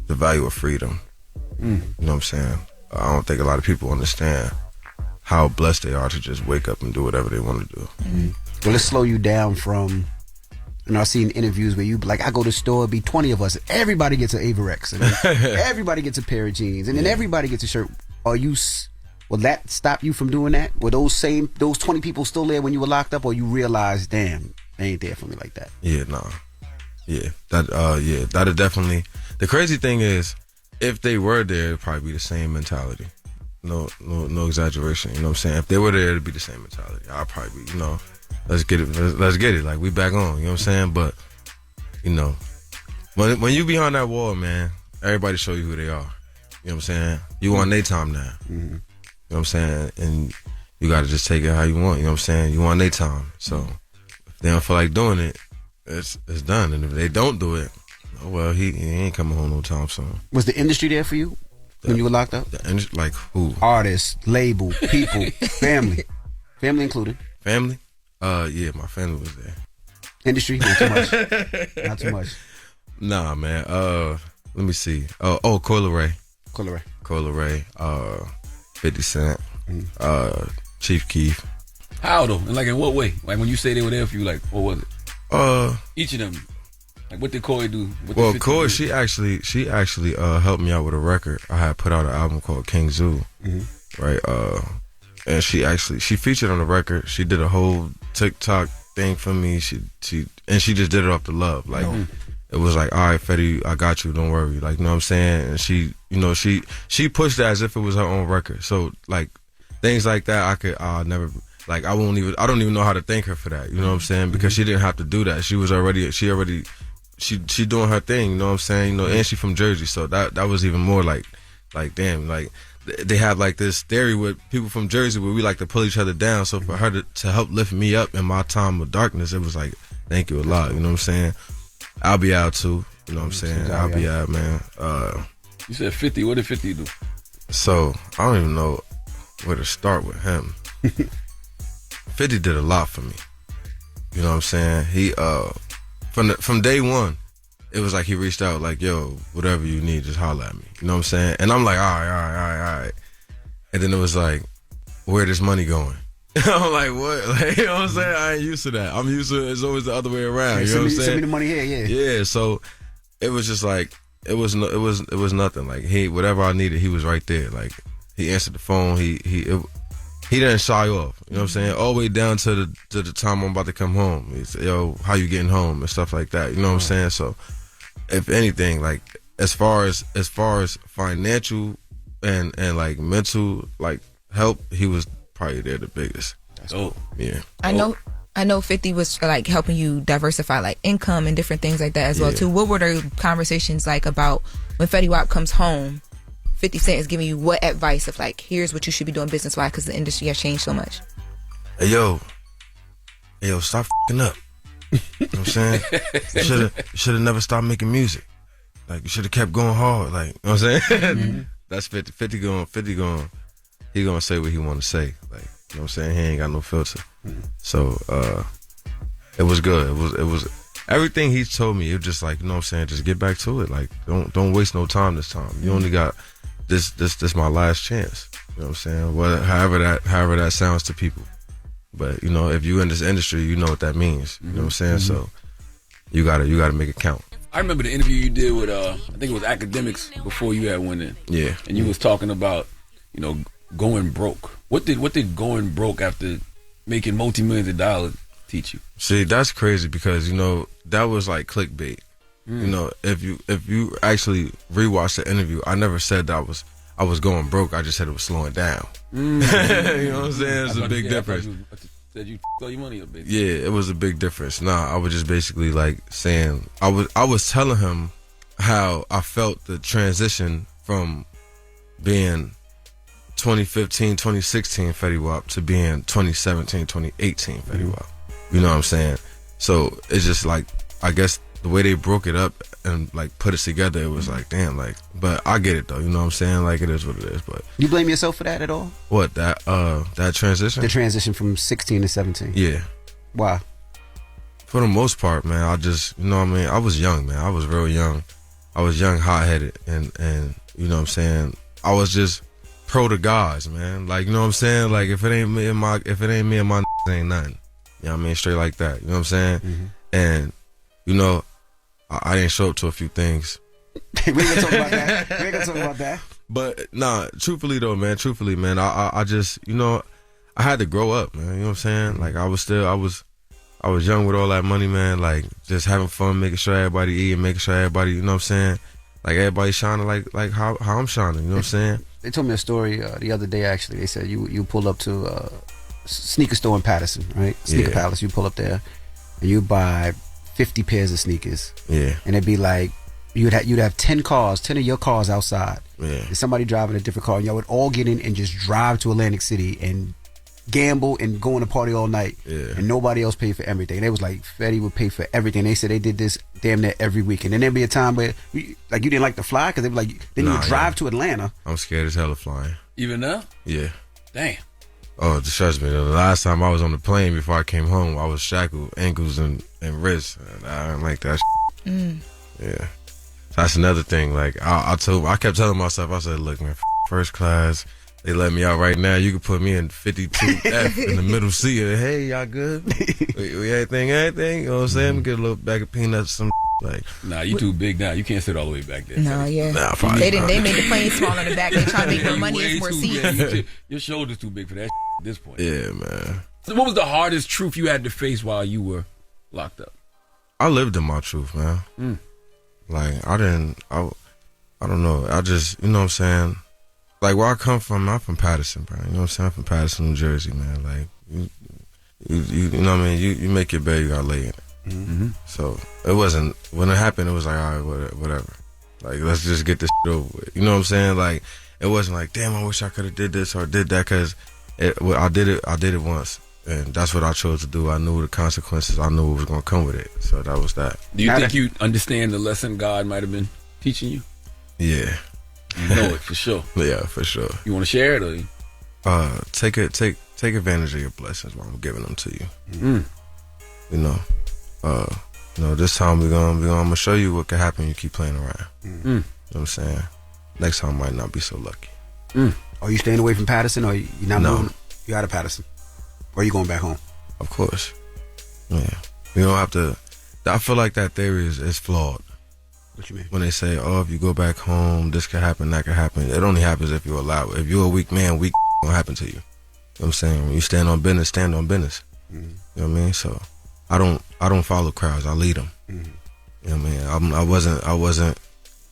value of freedom. You know what I'm saying? I don't think a lot of people understand how blessed they are to just wake up and do whatever they want to do. Mm-hmm. Well, let's slow you down from. I've seen interviews where you I go to the store, it'd be 20 of us, everybody gets an Averex, and then everybody gets a pair of jeans, and then everybody gets a shirt. Will that stop you from doing that? Were those 20 people still there when you were locked up, or you realized, damn, they ain't there for me like that? Yeah, nah. Yeah, that'd definitely. The crazy thing is, if they were there, it'd probably be the same mentality. No exaggeration. You know what I'm saying? If they were there, it'd be the same mentality. I'd probably be, let's get it. Like, we back on. You know what I'm saying? But, when you behind that wall, man, everybody show you who they are. You know what I'm saying? You on their time now. Mm-hmm. You know what I'm saying? And you got to just take it how you want. You know what I'm saying? You on their time. So, if they don't feel like doing it, it's done. And if they don't do it, well, he ain't coming home no time soon. Was the industry there for you when you were locked up? The industry, like who? Artists, label, people, family included. Family? Yeah, my family was there. Industry? Not too much. Not too much. Nah, man. Let me see. Coyle Ray, 50 Cent, Chief Keef. How though? And in what way? Like when you say they were there for you, what was it? Each of them. Like, what did Coy do? Coy, she actually helped me out with a record. I had put out an album called King Zoo, right? And she featured on the record. She did a whole TikTok thing for me. She just did it off the love. Like, it was like, all right, Fetty, I got you. Don't worry. Like, you know what I'm saying? And she pushed it as if it was her own record. So like things like that, I don't even know how to thank her for that. You know what I'm saying? Because she didn't have to do that. She doing her thing, you know what I'm saying? And she from Jersey, so that was even more like damn, like they have this theory with people from Jersey where we like to pull each other down. So for her to help lift me up in my time of darkness, it was like, thank you a lot, you know what I'm saying? I'll be out too, you know what I'm saying? I'll be out, man. You said 50, what did 50 do? So I don't even know where to start with him. 50 did a lot for me. You know what I'm saying? He from day one, it was like he reached out like, yo, whatever you need, just holler at me. You know what I'm saying? And I'm like, all right. And then it was like, where this money going? I'm like, what? Like, you know what I'm saying? I ain't used to that. I'm used to it's always the other way around. You know what I'm saying? Send me the money here, yeah. Yeah, so it was just like, it was nothing. Like, whatever I needed, he was right there. Like, he answered the phone. He didn't shy off. You know what I'm saying? All the way down to the time I'm about to come home. He said, yo, how you getting home? And stuff like that. You know what I'm saying? So, if anything, like, as far as financial and like mental like help, he was probably there the biggest. Yeah. I know 50 was like helping you diversify like income and different things like that as well too. What were the conversations like about when Fetty Wap comes home? 50 Cent is giving you what advice of like, here's what you should be doing business wise because the industry has changed so much. Hey yo, stop f***ing up. You know what I'm saying? You should have never stopped making music. Like, you should have kept going hard. Like, you know what I'm saying? That's 50. 50 going. He gonna say what he want to say. Like, you know what I'm saying? He ain't got no filter. So it was good. It was everything he told me. It was just like, you know what I'm saying? Just get back to it. Like, don't waste no time this time. You only got this my last chance. You know what I'm saying? However that sounds to people. But, you know, if you in this industry, you know what that means. You know what I'm saying? So you gotta make it count. I remember the interview you did with I think it was Academics before you had went in. Yeah. And you was talking about, you know, going broke. What did going broke after making multi-millions of dollars teach you? See, that's crazy because, you know, that was like clickbait. You know, if you actually rewatch the interview, I never said that I was going broke. I just said it was slowing down. You know what I'm saying? It's a big difference. Said you throw your money up, baby. Yeah, it was a big difference. Nah, I was just basically like saying I was telling him how I felt the transition from being 2015, 2016 Fetty Wap to being 2017, 2018 Fetty Wap. You know what I'm saying? So it's just like, I guess the way they broke it up and like put it together, it was like, damn, like, but I get it though. You know what I'm saying? Like, it is what it is. But you blame yourself for that at all? What, that transition? The transition from 16 to 17. Yeah. Why? For the most part, man, I just, you know what I mean? I was young, man. I was real young. I was young, hot-headed, and you know what I'm saying? I was just pro to guys, man. Like, you know what I'm saying? Like, if it ain't me and my ain't nothing. You know what I mean? Straight like that. You know what I'm saying? And, you know, I didn't show up to a few things. We ain't gonna talk about that. But nah, truthfully, man, I just, you know, I had to grow up, man. You know what I'm saying? Like, I was young with all that money, man. Like, just having fun, making sure everybody eat and making sure everybody, you know what I'm saying? Like, everybody shining like how I'm shining. You know what I'm saying? They told me a story the other day. Actually, they said you pull up to a sneaker store in Patterson, right? Sneaker Palace. You pull up there and you buy 50 pairs of sneakers. Yeah. And it'd be like you'd have 10 of your cars outside. Yeah. And somebody driving a different car, and y'all would all get in and just drive to Atlantic City and gamble and go on a party all night. Yeah. And nobody else paid for everything. And it was like Fetty would pay for everything. They said they did this damn near every week. And then there'd be a time where you didn't like to fly because they were like, then you would drive to Atlanta. I'm scared as hell of flying. Even now? Yeah. Damn. Oh, trust me. The last time I was on the plane before I came home, I was shackled, ankles and wrists. And I don't like that. Yeah. That's another thing. Like, I kept telling myself, I said, look, man, first class. They let me out right now. You can put me in 52F in the middle seat. Hey, y'all good? we everything? You know what I'm saying? Get a little bag of peanuts, some like. Nah, you too big now. You can't sit all the way back there. No, yeah. Nah, they made the plane small in the back. They trying to make more money. It's more seats. Your shoulder's too big for that at this point. Yeah, man. So what was the hardest truth you had to face while you were locked up? I lived in my truth, man. Like, I don't know. I just, you know what I'm saying? Like, where I come from, I'm from Patterson, bro. You know what I'm saying? I'm from Patterson, New Jersey, man. Like, you know what I mean? You make your bed, you gotta lay in it. So, it wasn't, when it happened, it was like, all right, whatever. Like, let's just get this shit over with. You know what I'm saying? Like, it wasn't like, damn, I wish I could have did this or did that, because I did it once. And that's what I chose to do. I knew the consequences. I knew what was going to come with it. So that was that. Do you think you understand the lesson God might have been teaching you? Yeah. You know it for sure. Yeah, for sure. You want to share it, or take advantage of your blessings while I'm giving them to you. You know, this time I'm gonna show you what can happen when you keep playing around. You know what I'm saying? Next time might not be so lucky. Are you staying away from Patterson, or you not No. moving? You out of Patterson, or are you going back home? Of course. Yeah. You don't have to. I feel like that theory is flawed. What you mean? When they say, oh, if you go back home, this could happen, that could happen. It only happens if you allow it. If you're a weak man, weak gonna happen to you. You know what I'm saying? When you stand on business, stand on business. You know what I mean? So I don't follow crowds. I lead them. You know what I mean? I wasn't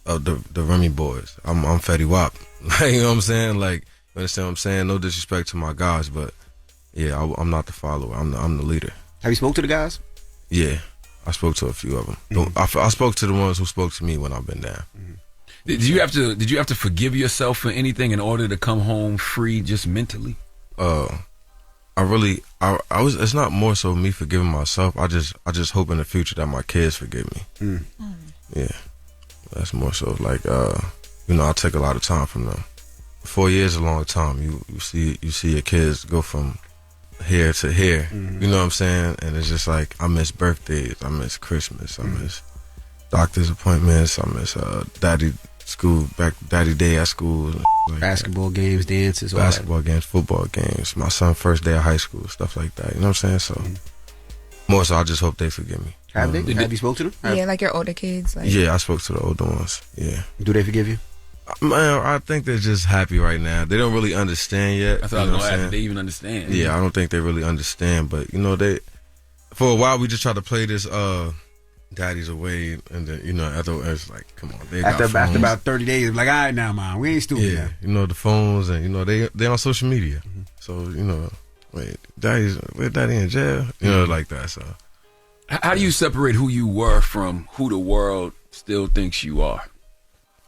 the Remy boys. I'm Fetty Wap. Like, you know what I'm saying? Like, you understand what I'm saying? No disrespect to my guys, but yeah, I'm not the follower. I'm the leader. Have you spoke to the guys? Yeah. I spoke to a few of them. I spoke to the ones who spoke to me when I've been down. Did you have to forgive yourself for anything in order to come home free, just mentally? I it's not more so me forgiving myself. I just hope in the future that my kids forgive me. Yeah, that's more so like I take a lot of time from them. 4 years is a long time. You see your kids go from here to here. You know what I'm saying? And it's just like I miss birthdays, I miss Christmas, I miss doctor's appointments, I miss daddy day at school, like basketball games, dances, basketball games, football games, my son's first day of high school, stuff like that. You know what I'm saying? So more so I just hope they forgive me. Have you spoke to them? Yeah, like your older kids. Like. Yeah, I spoke to the older ones. Yeah. Do they forgive you? Man, I think they're just happy right now. They don't really understand yet. I thought I was going to ask if they even understand. Yeah, I don't think they really understand. But, they, for a while, we just tried to play this daddy's away. And then, after it's like, come on. They after about 30 days, like, all right now, Mom, we ain't stupid now. The phones and, they're on social media. So, wait, where daddy in jail? Like that. So, how do you separate who you were from who the world still thinks you are?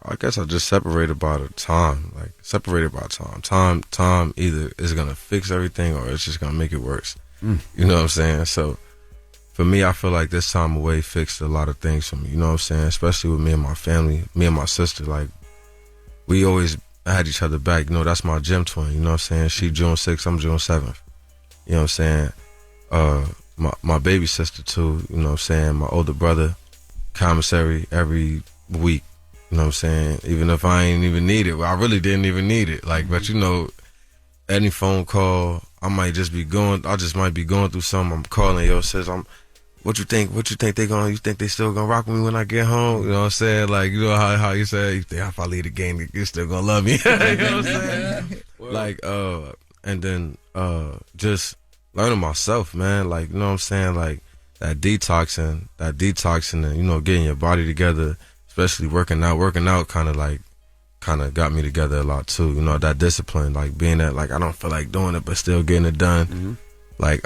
I guess I just separated by the time. Like, separated by time. Time either is going to fix everything or it's just going to make it worse. You know what I'm saying? So, for me, I feel like this time away fixed a lot of things for me. You know what I'm saying? Especially with me and my family, me and my sister. Like, we always had each other back. That's my gym twin. You know what I'm saying? She June 6th, I'm June 7th. You know what I'm saying? My baby sister, too. You know what I'm saying? My older brother, commissary every week. You know what I'm saying? Even if I ain't even need it. Well, I really didn't even need it. Like, but any phone call, I just might be going through something. I'm calling, sis, what you think you think they still gonna rock with me when I get home? You know what I'm saying? Like, how you say, you think if I leave the game, you still gonna love me? You know what I'm saying? Like, and then, just learning myself, man. Like, you know what I'm saying? Like, that detoxing and, getting your body together, especially working out kind of got me together a lot too. That discipline, like being that, like I don't feel like doing it, but still getting it done. Like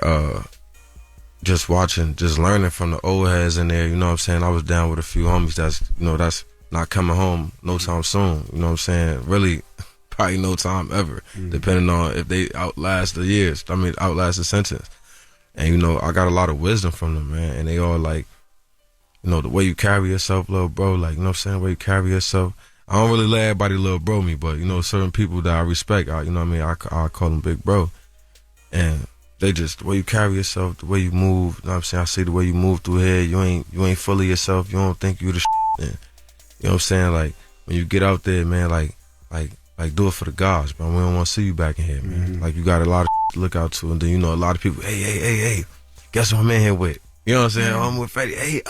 just learning from the old heads in there. You know what I'm saying? I was down with a few homies that's not coming home no time soon. You know what I'm saying? Really, probably no time ever, depending on if they outlast the years. Outlast the sentence. And I got a lot of wisdom from them, man. And they all like, the way you carry yourself, little bro, like, you know what I'm saying, the way you carry yourself. I don't really let everybody little bro me, but, certain people that I respect, I call them big bro. And they just, the way you carry yourself, the way you move, you know what I'm saying, I see the way you move through here, you ain't fully yourself, you don't think you the and, you know what I'm saying, like, when you get out there, man, like do it for the gods, bro. We don't want to see you back in here, man. Like, you got a lot of to look out to, and then, a lot of people, hey, guess what I'm in here with? You know what I'm saying? I'm with Fetty. Hey,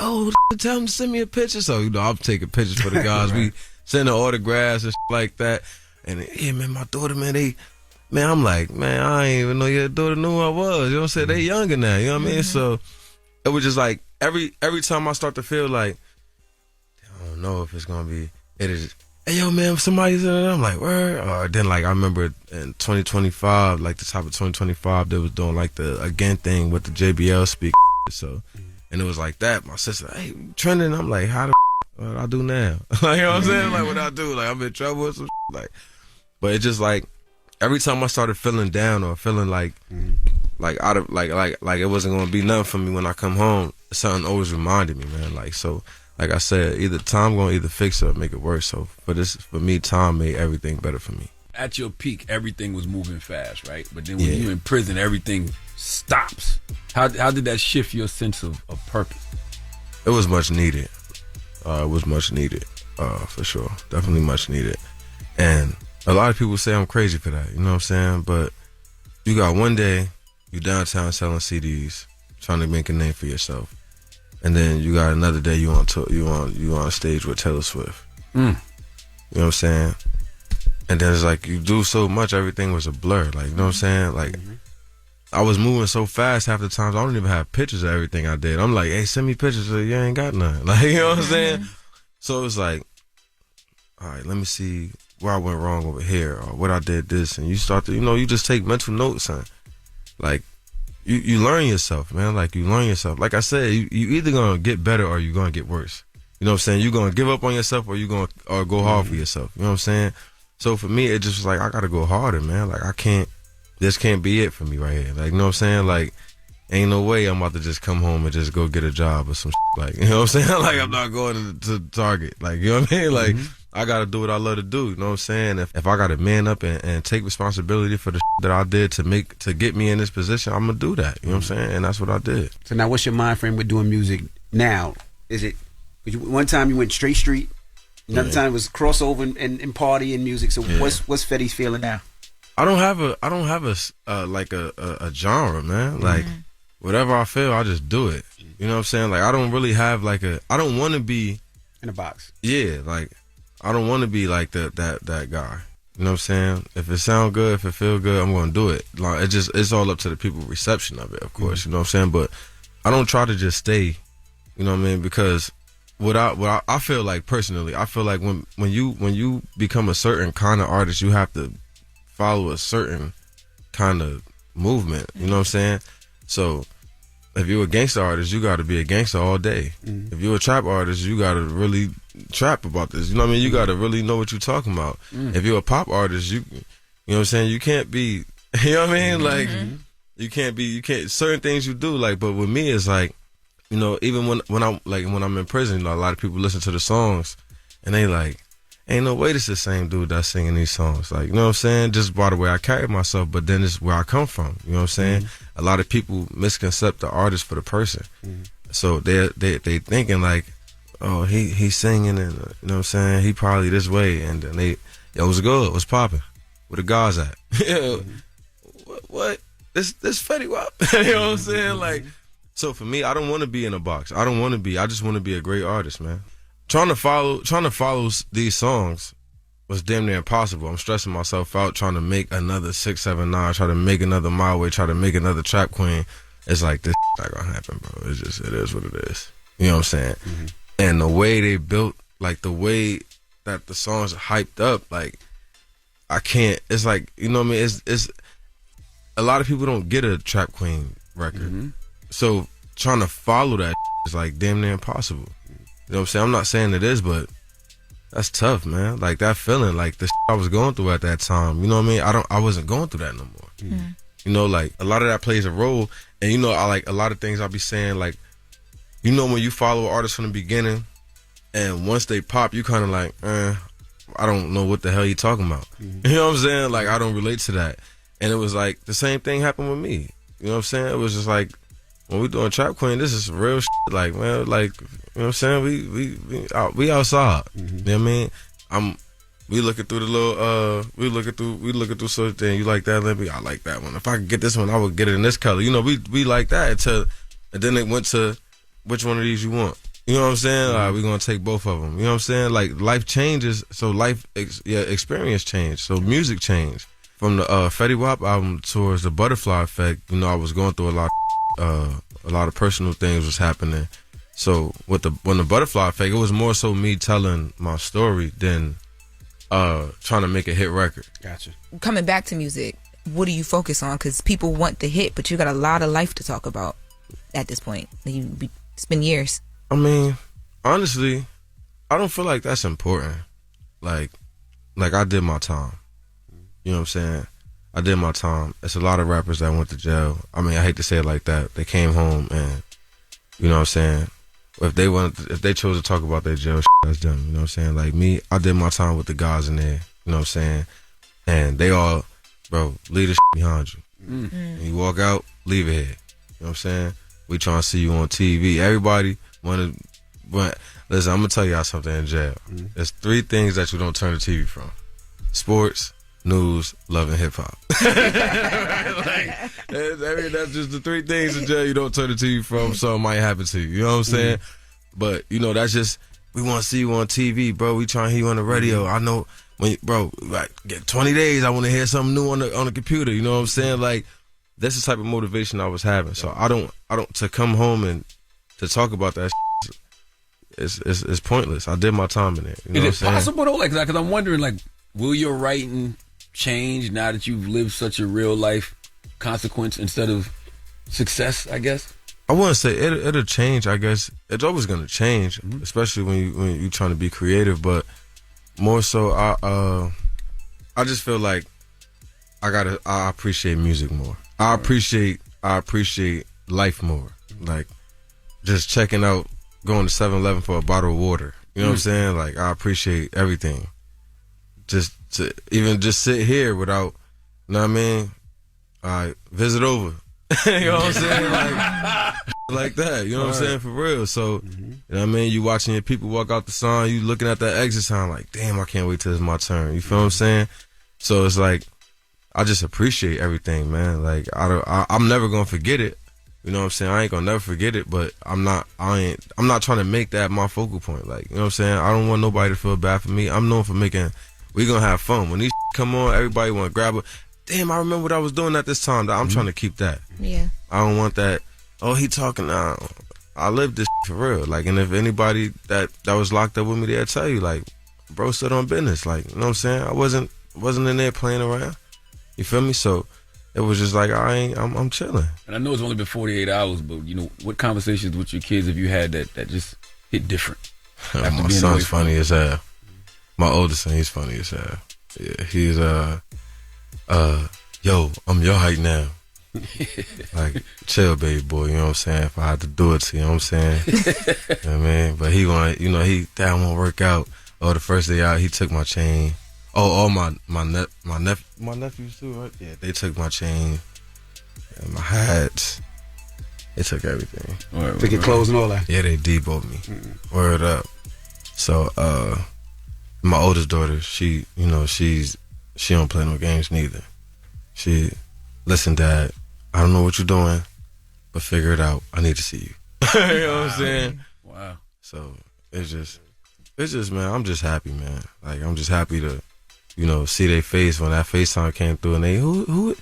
tell him to send me a picture. So, I'm taking pictures for the guys. We sending autographs and like that. And, yeah, man, my daughter, man, I'm like, man, I ain't even know your daughter knew who I was. You know what I'm saying? They younger now. You know what I mean? So, it was just like, every time I start to feel like, I don't know if it's going to be, it is, hey, yo, man, somebody's in it. I'm like, where? Or then, like, I remember in 2025, like, the top of 2025, they was doing, like, the again thing with the JBL speaker. So, and it was like that. My sister, hey, trending. I'm like, how the what I do now? Like, you know what I'm saying? Like, what I do? Like, I'm in trouble with some like. But it's just like every time I started feeling down or feeling like out of like it wasn't gonna be nothing for me when I come home, something always reminded me, man. Like, so, like I said, either time gonna either fix it or make it worse. So for me, time made everything better for me. At your peak, everything was moving fast, right? But then when you're in prison, everything stops. How did that shift your sense of purpose? It was much needed. For sure. Definitely much needed. And a lot of people say I'm crazy for that, you know what I'm saying? But you got one day, you downtown selling CDs, trying to make a name for yourself. And then you got another day you on stage with Taylor Swift. You know what I'm saying? And then it's like you do so much, everything was a blur. Like, you know what I'm saying? Like, I was moving so fast half the times, I don't even have pictures of everything I did. I'm like, hey, send me pictures. You ain't got none. Like, you know what I'm saying? So it was like, all right, let me see where I went wrong over here or what I did this. And you start to, you just take mental notes on. Like, you learn yourself, man. Like, you learn yourself. Like I said, you either going to get better or you're going to get worse. You know what I'm saying? You're going to give up on yourself or you're going to go hard for yourself. You know what I'm saying? So for me, it just was like, I got to go harder, man. Like, I can't this can't be it for me right here. Like, you know what I'm saying? Like, ain't no way I'm about to just come home and just go get a job or some shit. Like, you know what I'm saying? Like, I'm not going to Target. Like, you know what I mean? Like, I got to do what I love to do. You know what I'm saying? If I got to man up and take responsibility for the shit that I did to get me in this position, I'm going to do that. You know what I'm saying? And that's what I did. So now what's your mind frame with doing music now? Is it, one time you went straight street, another time it was crossover and party and music. So what's Fetty's feeling now? I don't have a genre, man. Like, whatever I feel, I just do it. You know what I'm saying? Like, I don't really have I don't want to be in a box. Yeah, like, I don't want to be like that guy. You know what I'm saying? If it sound good, if it feel good, I'm going to do it. Like, it's all up to the people's reception of it, of course. You know what I'm saying? But I don't try to just stay. You know what I mean? Because what I feel like personally, I feel like when you become a certain kind of artist, you have to follow a certain kind of movement. You know what I'm saying? So if you're a gangster artist, you got to be a gangster all day. If you're a trap artist, you got to really trap about this. You know what I mean? You got to really know what you're talking about. If you're a pop artist, you know what I'm saying? You can't be, you know what I mean? Like, you can't, certain things you do, like, but with me, it's like, you know, even when I'm in prison, you know, a lot of people listen to the songs and they like, ain't no way this is the same dude that's singing these songs. Like, you know what I'm saying? Just by the way I carry myself, but then it's where I come from. You know what I'm saying? A lot of people misconcept the artist for the person. So they thinking like, oh, he's singing and, you know what I'm saying? He probably this way. And then yo, what's good? What's popping? Where the guys at? What? This Fetty Wap. You know what I'm saying? Like, so for me, I don't want to be in a box. I just want to be a great artist, man. Trying to follow these songs was damn near impossible. I'm stressing myself out trying to make another 6, 7, 9, try to make another My Way, try to make another Trap Queen. It's like, this not gonna happen, bro. It is what it is. You know what I'm saying? And the way they built, like the way that the songs are hyped up, like I can't. It's like, you know what I mean? It's a lot of people don't get a Trap Queen record. So trying to follow that is like damn near impossible. You know what I'm saying? I'm not saying it is, but that's tough, man. Like that feeling, like the I was going through at that time. You know what I mean? I wasn't going through that no more. You know, like a lot of that plays a role. And you know, I like a lot of things I'll be saying, like, you know, when you follow an artist from the beginning and once they pop, you kind of like, I don't know what the hell you talking about. You know what I'm saying? Like, I don't relate to that. And it was like the same thing happened with me. You know what I'm saying? It was just like, when we doing Trap Queen, this is real shit. Like, man, like, you know what I'm saying? We outside. You know what I mean? We looking through the little, we looking through certain thing. You like that, Limpy? I like that one. If I could get this one, I would get it in this color. You know, we like that and then it went to, which one of these you want? You know what I'm saying? All right, we're going to take both of them. You know what I'm saying? Like, life changes, so experience changed, so music changed. From the Fetty Wap album towards the Butterfly Effect, you know, I was going through a lot of personal things was happening. So when the Butterfly Effect, it was more so me telling my story than trying to make a hit record. Gotcha. Coming back to music, what do you focus on? Because people want the hit, but you got a lot of life to talk about at this point. It's been years. I mean, honestly, I don't feel like that's important. Like I did my time. You know what I'm saying? I did my time. It's a lot of rappers that went to jail. I mean, I hate to say it like that. They came home and, you know what I'm saying? If they chose to talk about their jail shit, that's them. You know what I'm saying? Like me, I did my time with the guys in there. You know what I'm saying? And they all, bro, leave the shit behind you. And you walk out, leave it here. You know what I'm saying? We trying to see you on TV. Everybody listen, I'm gonna tell y'all something in jail. There's 3 things that you don't turn the TV from: sports, news, love, and hip hop. That's just the 3 things in jail you don't turn the TV from. Something might happen to you. You know what I'm saying? But you know, that's just, we want to see you on TV, bro. We trying to hear you on the radio. I know when, bro, like, get 20 days. I want to hear something new on the computer. You know what I'm saying? Like, that's the type of motivation I was having. So I don't to come home and to talk about that. It's pointless. I did my time in it. You know Is it possible though? Like, because I'm wondering, like, will your writing change now that you've lived such a real life consequence instead of success, I guess? I wouldn't say it'll change, I guess. It's always going to change, especially when you're trying to be creative. But more so, I just feel like I appreciate music more. I appreciate life more. Like just checking out, going to 7-Eleven for a bottle of water. You know what I'm saying? Like I appreciate everything. Just to even just sit here without, you know what I mean? Visit over. You know what I'm saying? Like that. You know what I'm saying? For real. So, you know what I mean? You watching your people walk out the sign, you looking at that exit sign like, damn, I can't wait till it's my turn. You feel what I'm saying? So it's like, I just appreciate everything, man. Like I'm never gonna forget it. You know what I'm saying? I ain't gonna never forget it, but I'm not trying to make that my focal point. Like, you know what I'm saying? I don't want nobody to feel bad for me. I'm known for we gonna have fun. When these come on, everybody wanna grab it. Damn, I remember what I was doing at this time. I'm trying to keep that. Yeah. I don't want that, oh, he talking now. I lived this for real. Like, and if anybody that was locked up with me, they'll tell you, like, bro stood on business. Like, you know what I'm saying? I wasn't in there playing around. You feel me? So it was just like I'm chilling. And I know it's only been 48 hours, but you know, what conversations with your kids have you had that just hit different? My son's funny as hell. My oldest son, he's funny as hell. Yeah, he's yo, I'm your height now. Like, chill, baby boy. You know what I'm saying? If I had to do it to you, know what I'm saying? You know what I mean? But he want, you know, dad won't work out. Oh, the first day out, he took my chain. Oh, all my nephews too, right? Yeah, they took my chain and my hats. They took everything. Took your clothes and all that? Yeah, they deboed me. Word up. So, my oldest daughter, she don't play no games neither. She, listen, Dad, I don't know what you're doing, but figure it out. I need to see you. You know what I'm saying? Wow. So it's just, man, I'm just happy, man. Like, I'm just happy to, you know, see their face when that FaceTime came through and they, who?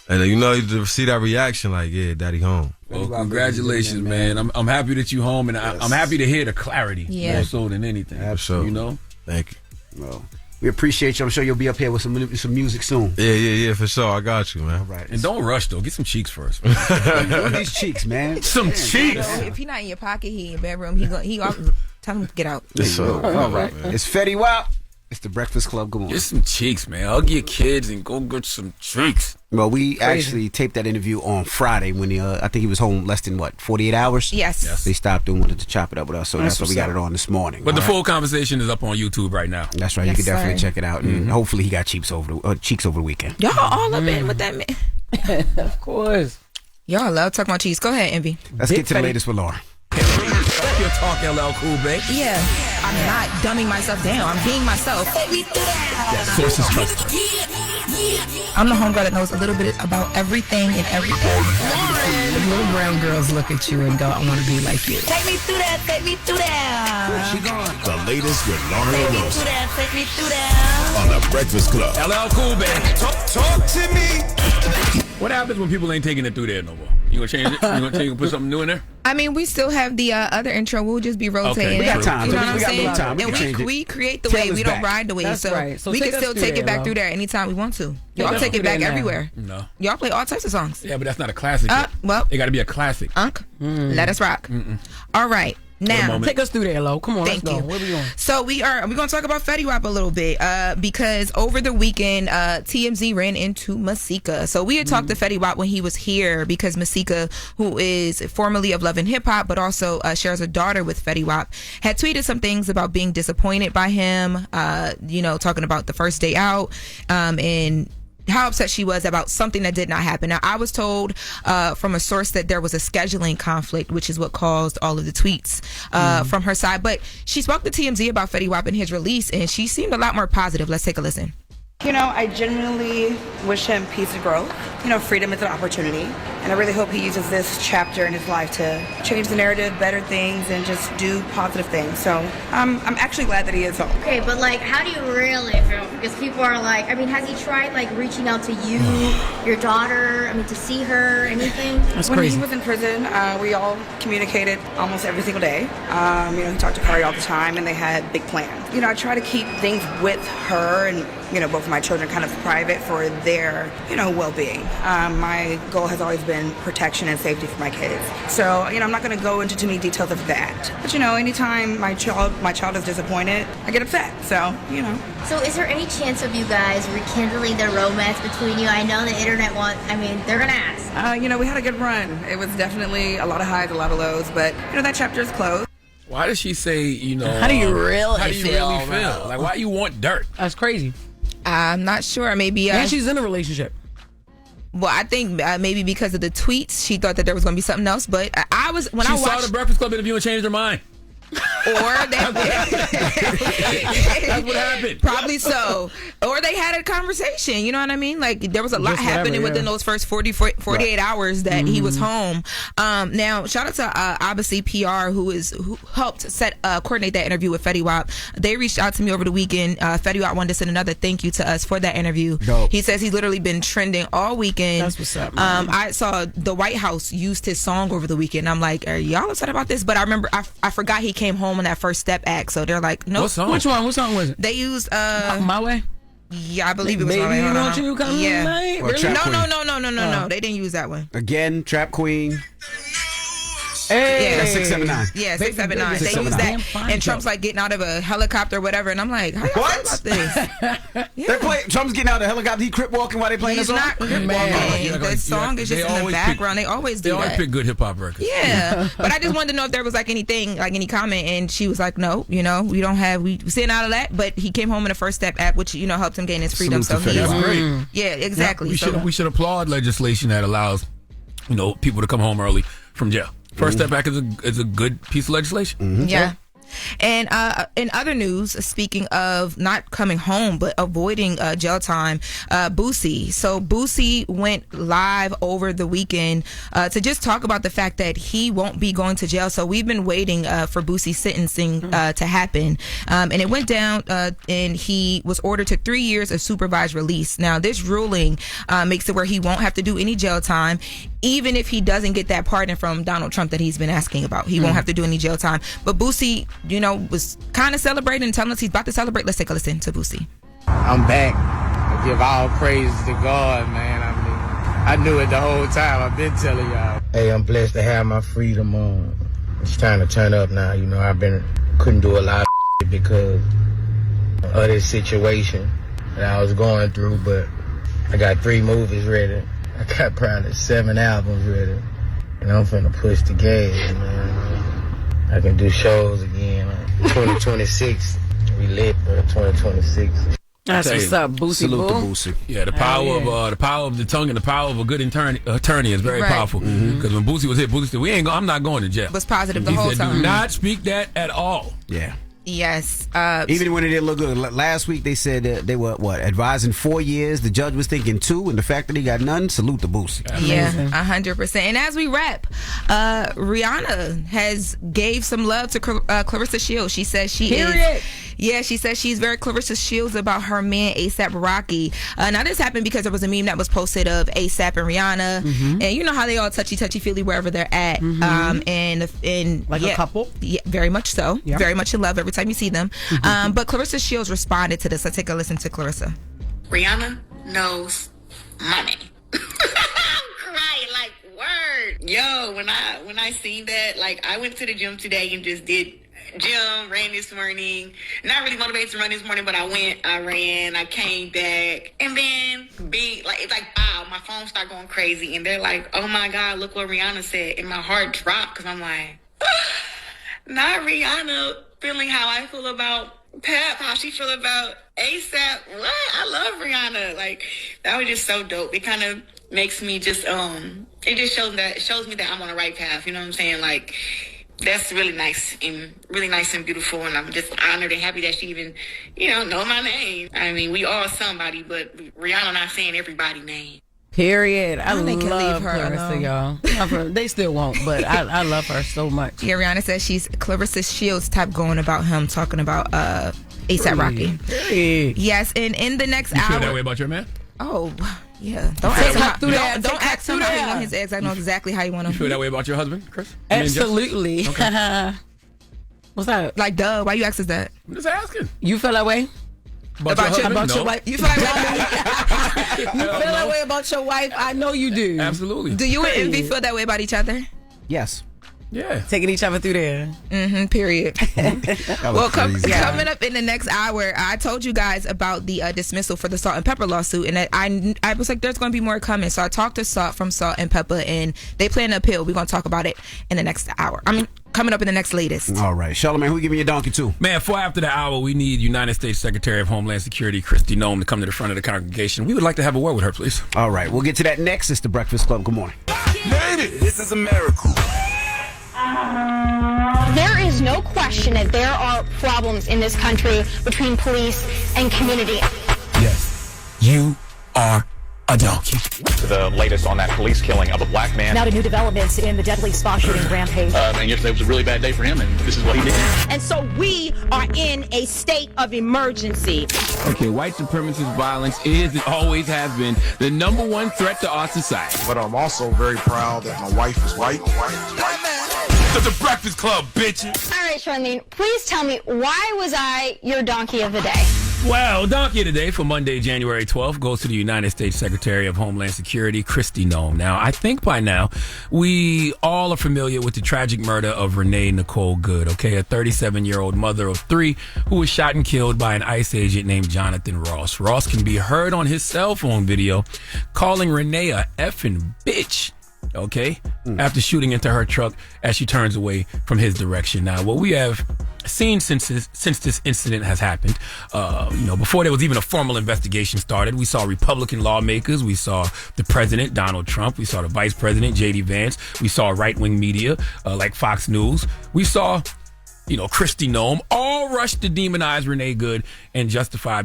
And you know, to see that reaction, like, yeah, daddy home. Well, congratulations, man. I'm happy that you home, and I'm happy to hear the clarity more so than anything. Absolutely. You know? Thank you. Well, we appreciate you. I'm sure you'll be up here with some music soon. Yeah, for sure. I got you, man. All right. And don't rush, though. Get some cheeks first. What these cheeks, man? Some cheeks. If he not in your pocket, he in your bedroom. He tell him to get out. All right. It's Fetty Wap. It's the Breakfast Club. Good morning. Get some cheeks, man. Hug your kids and go get some cheeks. Well, we actually taped that interview on Friday when I think he was home less than 48 hours? Yes. They stopped and wanted to chop it up with us, so that's why we got it on this morning. But the full conversation is up on YouTube right now. That's right. Yes, you can definitely sir. check it out, and hopefully he got cheeks over the weekend. Y'all all up in with that man. Of course. Y'all love talking about cheese. Go ahead, Envy. Let's get to the latest with Laura. You're talking LL Cool, babe. Yeah. I'm not dumbing myself down. I'm being myself. Sources trust. I'm the homegirl that knows a little bit about everything and everything. The little brown girls look at you and go, I want to be like you. Take me through that, take me through that. She gone. The latest with Loren Take me through LoRosa that, take me through that. on the Breakfast Club. LL Cool, babe. Talk to me. What happens when people ain't taking it through there no more? You gonna change it? You gonna put something new in there? I mean, we still have the other intro. We'll just be rotating. We got time. You know We what I'm got a little saying? time. We can And change it. we create the Tail wave. is We don't back. ride the wave. That's So, right. So we take can us still through take there, it back Lo. through there anytime we want to. Take Y'all us take through it back there now. everywhere. No. Y'all play all types of songs. Yeah, but that's not a classic. yet. Well, It got to be a classic. let us rock. All right. Now, Take us through there, Lo. Come on, Thank let's go. you. Where we going? So we're going to talk about Fetty Wap a little bit because over the weekend, TMZ ran into Masika. So we had talked to Fetty Wap when he was here because Masika, who is formerly of Love and Hip Hop, but also shares a daughter with Fetty Wap, had tweeted some things about being disappointed by him, talking about the first day out and how upset she was about something that did not happen. Now, I was told from a source that there was a scheduling conflict, which is what caused all of the tweets from her side. But she spoke to TMZ about Fetty Wap and his release, and she seemed a lot more positive. Let's take a listen. You know, I genuinely wish him peace and growth. You know, freedom is an opportunity. And I really hope he uses this chapter in his life to change the narrative, better things, and just do positive things. So I'm actually glad that he is home. Okay, but like, how do you really feel? Because people are like, I mean, has he tried like reaching out to you, your daughter, to see her, anything? When he was in prison, we all communicated almost every single day. He talked to Kari all the time, and they had big plans. I try to keep things with her and both of my children kind of private for their, well-being. My goal has always been protection and safety for my kids. So, I'm not going to go into too many details of that. But, anytime my child is disappointed, I get upset. So, So is there any chance of you guys rekindling the romance between you? I know the internet they're going to ask. We had a good run. It was definitely a lot of highs, a lot of lows, but, that chapter is closed. Why does she say, How do you really feel? Like, why you want dirt? That's crazy. I'm not sure. Maybe. And she's in a relationship. Well, I think maybe because of the tweets, she thought that there was going to be something else. But I saw the Breakfast Club interview and changed her mind. Or that's what happened. Probably so. Or they had a conversation. You know what I mean? Like, there was a lot happening within those first 48 hours that he was home. Now, shout out to obviously PR who helped coordinate that interview with Fetty Wap. They reached out to me over the weekend. Fetty Wap wanted to send another thank you to us for that interview. Dope. He says he's literally been trending all weekend. That's what's up, man. I saw the White House used his song over the weekend. I'm like, are y'all upset about this? But I remember I forgot he came home on that first step act, so they're like, no. What song? Which one? What song was it? They used My Way. Yeah, I believe it was Baby, My Way. you want you come yeah. tonight? Or Really? Trap No. They didn't use that one. Again, Trap Queen. Hey, That's 679. Yeah, 679. They used that, and Trump's like getting out of a helicopter or whatever, and I'm like, how y'all feel about this? They play. Trump's getting out of the helicopter. He crip walking while they playing He's the song. not crip walking. The song is just in the background. They always do They always that. pick good hip hop records. Yeah, but I just wanted to know if there was like anything, like any comment, and she was like, no, we don't have, we sitting out of that, but he came home in the first step app, which helped him gain his freedom. Salute So to he's Fetty Wap. Great. yeah, exactly. We should applaud legislation that allows people to come home early from jail. First Step Back is a good piece of legislation. Mm-hmm. Yeah. And in other news, speaking of not coming home but avoiding jail time, Boosie. So Boosie went live over the weekend to just talk about the fact that he won't be going to jail. So we've been waiting for Boosie's sentencing to happen, and it went down, and he was ordered to 3 years of supervised release. Now this ruling makes it where he won't have to do any jail time, even if he doesn't get that pardon from Donald Trump that he's been asking about. He won't have to do any jail time. But Boosie, was kind of celebrating and telling us he's about to celebrate. Let's take a listen to Boosie. I'm back. I give all praise to God, man. I knew it the whole time. I've been telling y'all. Hey, I'm blessed to have my freedom on. It's time to turn up now. Couldn't do a lot of because of this situation that I was going through, but I got 3 movies ready. I got probably 7 albums ready. And I'm finna push the gas, man. I can do shows again. 2026, we lit for 2026. That's what's up, Boosie. Salute to Boo. Boosie. Yeah, the power of the tongue and the power of a good attorney is very powerful. Because when Boosie was hit, Boosie said, I'm not going to jail. Was positive the He whole said, time. do not speak that at all. Yeah. Yes. Even when it didn't look good. Last week they said they were advising 4 years. The judge was thinking 2, and the fact that he got none. Salute to Boosie. Yeah, 100%. And as we wrap, Rihanna gave some love to Clarissa Shields. She says she is. Yeah, she says she's very Clarissa Shields about her man A$AP Rocky. Now this happened because there was a meme that was posted of A$AP and Rihanna, and you know how they all touchy feely wherever they're at, and like a couple. Yeah, very much so. Yep. Very much in love every time you see them. But Clarissa Shields responded to this. Let's take a listen to Clarissa. Rihanna knows money. I'm crying like word. Yo, when I seen that, like I went to the gym today and just did gym, ran this morning. Not really motivated to run this morning, but I went, I ran, I came back, and then it's like wow, my phone started going crazy, and they're like, oh my God, look what Rihanna said, and my heart dropped because I'm like, not Rihanna feeling how I feel about Pep, how she feel about A$AP. What? I love Rihanna. Like that was just so dope. It kind of makes me just it just shows me that I'm on the right path. You know what I'm saying? Like that's really nice and beautiful, and I'm just honored and happy that she even know my name. I mean, we all somebody, but Rihanna not saying everybody's name. Period. I They can love leave her Clarissa, alone. y'all. Love her. They still won't, but I love her so much. Yeah, Rihanna says she's Clarissa Shields type going about him, talking about A$AP Rocky. Period. Yes, and in the next You feel hour. that way about your man? Oh, yeah. Don't Take ask her him. through that. Don't Take her ask him through how he that. want his ex. I know exactly how you want him. You feel that way about your husband, Chris? I mean, Jess? Absolutely. Okay. What's that? Like, duh. Why you ask us that? I'm just asking. You feel that way? About your wife? You feel like you feel that way about your wife? I know you do. Absolutely. Do you and Envy feel that way about each other? Yes. Yeah. Taking each other through there. Period. Well, coming Yeah. up in the next hour, I told you guys about the dismissal for the Salt and Pepper lawsuit, and that I was like, there's going to be more coming. So I talked to Salt from Salt and Pepper, and they plan to appeal. We're going to talk about it in the next hour. Coming up in the next latest. All right. Charlamagne, who you giving your donkey to? Man, for after the hour, we need United States Secretary of Homeland Security, Kristi Noem, to come to the front of the congregation. We would like to have a word with her, please. All right. We'll get to that next. It's the Breakfast Club. Good morning. Ladies, this is a miracle. There is no question that there are problems in this country between police and community. Yes, you are a donkey. The latest on that police killing of a black man. Now to new developments in the deadly spot shooting rampage. And yesterday was a really bad day for him, and this is what he did. And so we are in a state of emergency. Okay, white supremacist violence is and always has been the number one threat to our society. But I'm also very proud that my wife is white. To the Breakfast Club, bitches. All right, Charlamagne, please tell me, why was I your donkey of the day? Well, donkey of the day for Monday, January 12th goes to the United States Secretary of Homeland Security, Kristi Noem. Now, I think by now we all are familiar with the tragic murder of Renee Nicole Good, okay, a 37-year-old mother of three who was shot and killed by an ICE agent named Jonathan Ross. Ross can be heard on his cell phone video calling Renee a effing bitch. Okay, after shooting into her truck as she turns away from his direction. Now, what we have seen since this incident has happened, before there was even a formal investigation started, we saw Republican lawmakers, we saw the president, Donald Trump, we saw the vice president, J.D. Vance, we saw right-wing media like Fox News, we saw Kristi Noem all rush to demonize Renee Good and justify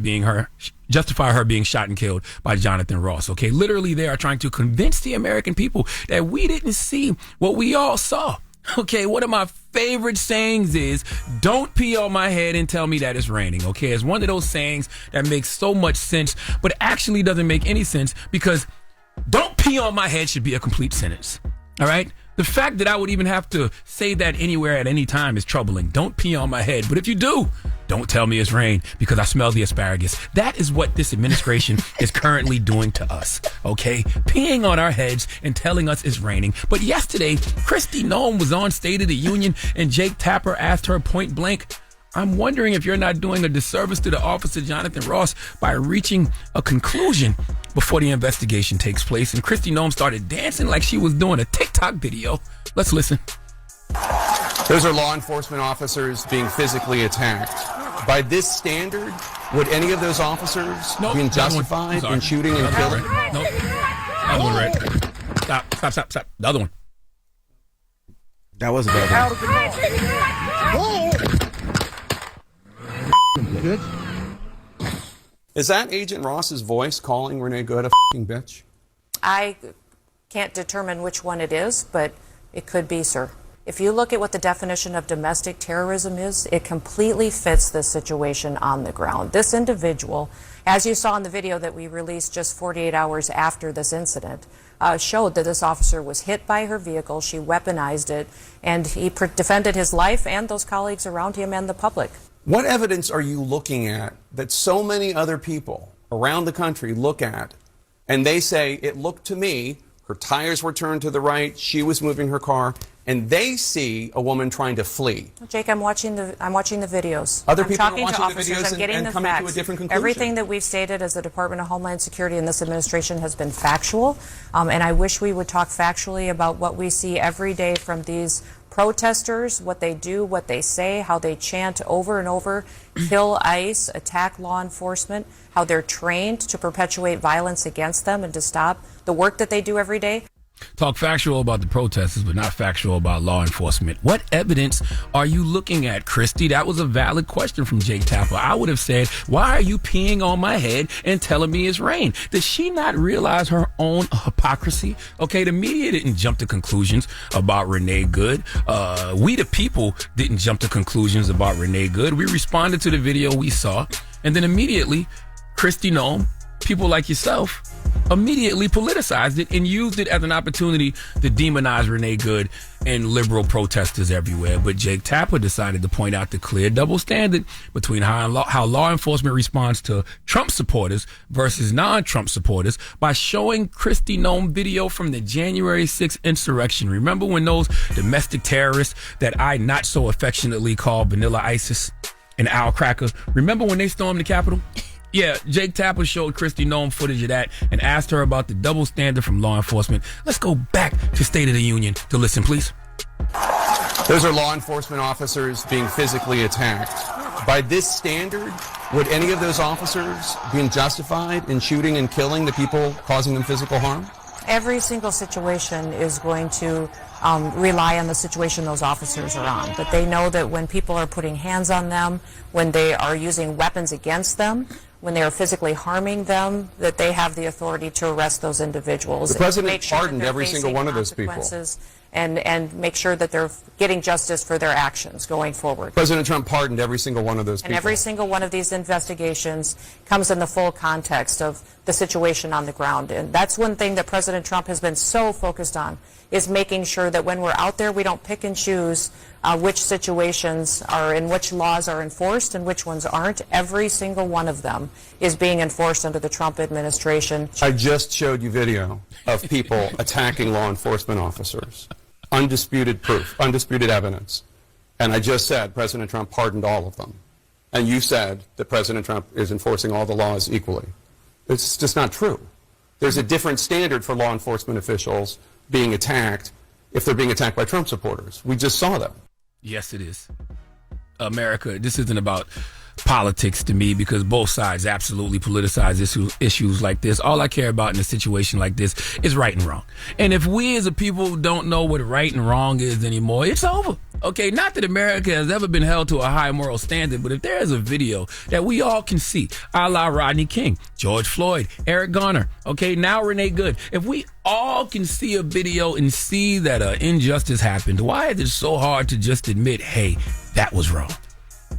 her being shot and killed by Jonathan Ross. Okay, literally they are trying to convince the American people that we didn't see what we all saw. Okay, one of my favorite sayings is, don't pee on my head and tell me that it's raining. Okay, it's one of those sayings that makes so much sense, but actually doesn't make any sense, because don't pee on my head should be a complete sentence. All right? The fact that I would even have to say that anywhere at any time is troubling. Don't pee on my head. But if you do, don't tell me it's rain, because I smell the asparagus. That is what this administration is currently doing to us, okay? Peeing on our heads and telling us it's raining. But yesterday, Kristi Noem was on State of the Union, and Jake Tapper asked her point blank, I'm wondering if you're not doing a disservice to the officer Jonathan Ross by reaching a conclusion before the investigation takes place. And Kristi Noem started dancing like she was doing a TikTok video. Let's listen. Those are law enforcement officers being physically attacked. By this standard, would any of those officers be justified in shooting and killing? Nope. Other one, right? Stop. The other one. That was a bad one. Good. Is that Agent Ross's voice calling Renee Good a f***ing bitch? I can't determine which one it is, but it could be, sir. If you look at what the definition of domestic terrorism is, it completely fits this situation on the ground. This individual, as you saw in the video that we released just 48 hours after this incident, showed that this officer was hit by her vehicle, she weaponized it, and he defended his life and those colleagues around him and the public. What evidence are you looking at that so many other people around the country look at and they say, it looked to me, her tires were turned to the right, she was moving her car, and they see a woman trying to flee? Jake, I'm watching the videos. Other I'm people are talking watching to officers, the videos I'm getting and the coming facts. to a different conclusion. Everything that we've stated as the Department of Homeland Security and this administration has been factual, and I wish we would talk factually about what we see every day from these protesters, what they do, what they say, how they chant over and over, kill ICE, attack law enforcement, how they're trained to perpetuate violence against them and to stop the work that they do every day. Talk factual about the protesters, but not factual about law enforcement. What evidence are you looking at, Kristi? That was a valid question from Jake Tapper. I would have said, why are you peeing on my head and telling me it's rain? Does she not realize her own hypocrisy? Okay, the media didn't jump to conclusions about Renee Good. We the people didn't jump to conclusions about Renee Good. We responded to the video we saw, and then immediately, Kristi Noem, people like yourself, immediately politicized it and used it as an opportunity to demonize Renee Good and liberal protesters everywhere. But Jake Tapper decided to point out the clear double standard between how law enforcement responds to Trump supporters versus non-Trump supporters by showing Kristi Noem video from the January 6th insurrection. Remember when those domestic terrorists that I not so affectionately call Vanilla ISIS and Al Cracker, remember when they stormed the Capitol? Yeah, Jake Tapper showed Kristi Noem footage of that and asked her about the double standard from law enforcement. Let's go back to State of the Union to listen, please. Those are law enforcement officers being physically attacked. By this standard, would any of those officers be justified in shooting and killing the people causing them physical harm? Every single situation is going to rely on the situation those officers are on. But they know that when people are putting hands on them, when they are using weapons against them, when they are physically harming them, that they have the authority to arrest those individuals. The president pardoned every single one of those people. And make sure that they're getting justice for their actions going forward. President Trump pardoned every single one of those people. And every single one of these investigations comes in the full context of the situation on the ground. And that's one thing that President Trump has been so focused on, is making sure that when we're out there, we don't pick and choose which situations are and which laws are enforced and which ones aren't. Every single one of them is being enforced under the Trump administration. I just showed you video of people attacking law enforcement officers. Undisputed proof, undisputed evidence. And I just said President Trump pardoned all of them. And you said that President Trump is enforcing all the laws equally. It's just not true. There's a different standard for law enforcement officials being attacked if they're being attacked by Trump supporters. We just saw them. Yes, it is. America, this isn't about politics to me, because both sides absolutely politicize issues like this. All I care about in a situation like this is right and wrong. And if we as a people don't know what right and wrong is anymore, it's over. Okay, not that America has ever been held to a high moral standard, but if there is a video that we all can see, a la Rodney King, George Floyd, Eric Garner, okay, now Renee Good, if we all can see a video and see that an injustice happened, why is it so hard to just admit, hey, that was wrong?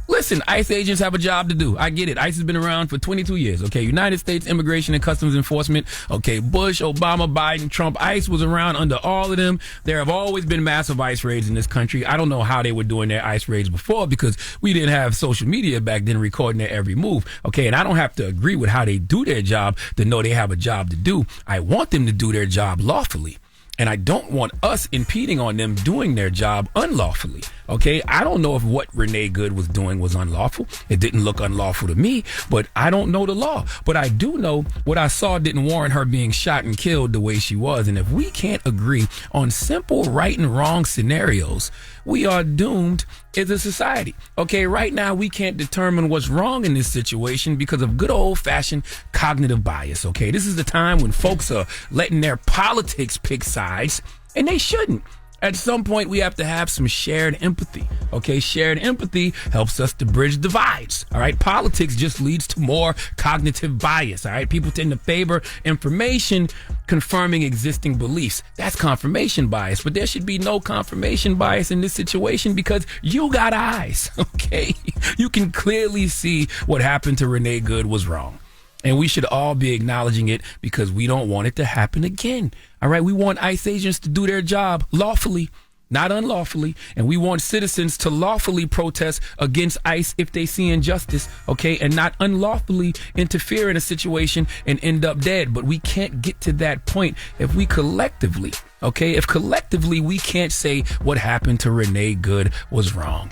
Listen, ICE agents have a job to do. I get it. ICE has been around for 22 years. Okay, United States Immigration and Customs Enforcement. Okay, Bush, Obama, Biden, Trump. ICE was around under all of them. There have always been massive ICE raids in this country. I don't know how they were doing their ICE raids before, because we didn't have social media back then recording their every move. Okay, and I don't have to agree with how they do their job to know they have a job to do. I want them to do their job lawfully. And I don't want us impeding on them doing their job unlawfully. Okay, I don't know if what Renee Good was doing was unlawful. It didn't look unlawful to me, but I don't know the law. But I do know what I saw didn't warrant her being shot and killed the way she was. And if we can't agree on simple right and wrong scenarios, we are doomed as a society. Okay, right now we can't determine what's wrong in this situation because of good old-fashioned cognitive bias. Okay, this is the time when folks are letting their politics pick sides, and they shouldn't. At some point, we have to have some shared empathy. Okay, shared empathy helps us to bridge divides. All right, politics just leads to more cognitive bias. All right, people tend to favor information confirming existing beliefs. That's confirmation bias, but there should be no confirmation bias in this situation because you got eyes. Okay, you can clearly see what happened to Renee Good was wrong. And we should all be acknowledging it because we don't want it to happen again. All right, we want ICE agents to do their job lawfully, not unlawfully. And we want citizens to lawfully protest against ICE if they see injustice, okay, and not unlawfully interfere in a situation and end up dead. But we can't get to that point if we collectively, okay, if collectively we can't say what happened to Renee Good was wrong.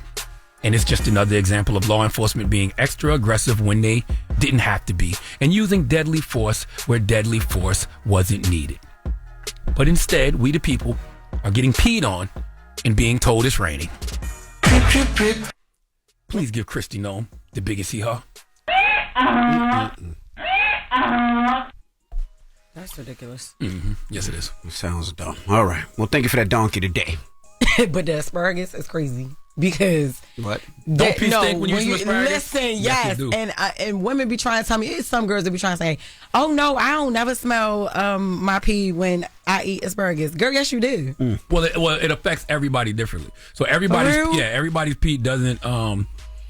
And it's just another example of law enforcement being extra aggressive when they didn't have to be, and using deadly force where deadly force wasn't needed. But instead, we the people are getting peed on and being told it's raining. Please give Kristi Noem the biggest hee-haw. That's ridiculous. Mm-hmm. Yes, it is. It sounds dumb. All right. Well, thank you for that donkey today. But the asparagus is crazy. Because what? Don't pee stink when you eat asparagus? Listen, yes, and women be trying to tell me. It's some girls that be trying to say, "Oh no, I don't never smell my pee when I eat asparagus." Girl, yes you do. Well, it affects everybody differently. So everybody's pee doesn't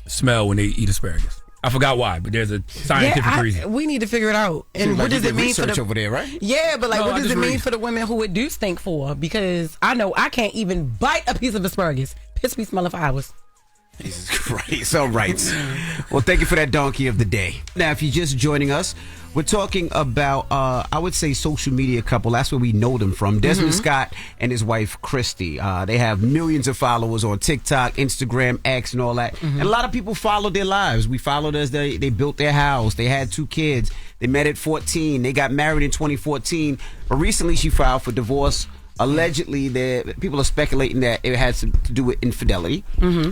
smell when they eat asparagus. I forgot why, but there's a scientific reason. We need to figure it out. And Seems what like does you it did mean for research the over there, right? Yeah, but like, No, what I does it just mean read. for the women who it do stink for? Because I know I can't even bite a piece of asparagus. Piss me smelling for hours. Jesus Christ. All right. Well, thank you for that donkey of the day. Now, if you're just joining us, we're talking about, I would say, social media couple. That's where we know them from. Desmond Scott and his wife, Christy. They have millions of followers on TikTok, Instagram, X, and all that. And a lot of people followed their lives. We followed as they built their house. They had 2 kids. They met at 14. They got married in 2014. But recently, she filed for divorce. Allegedly, people are speculating that it has to do with infidelity.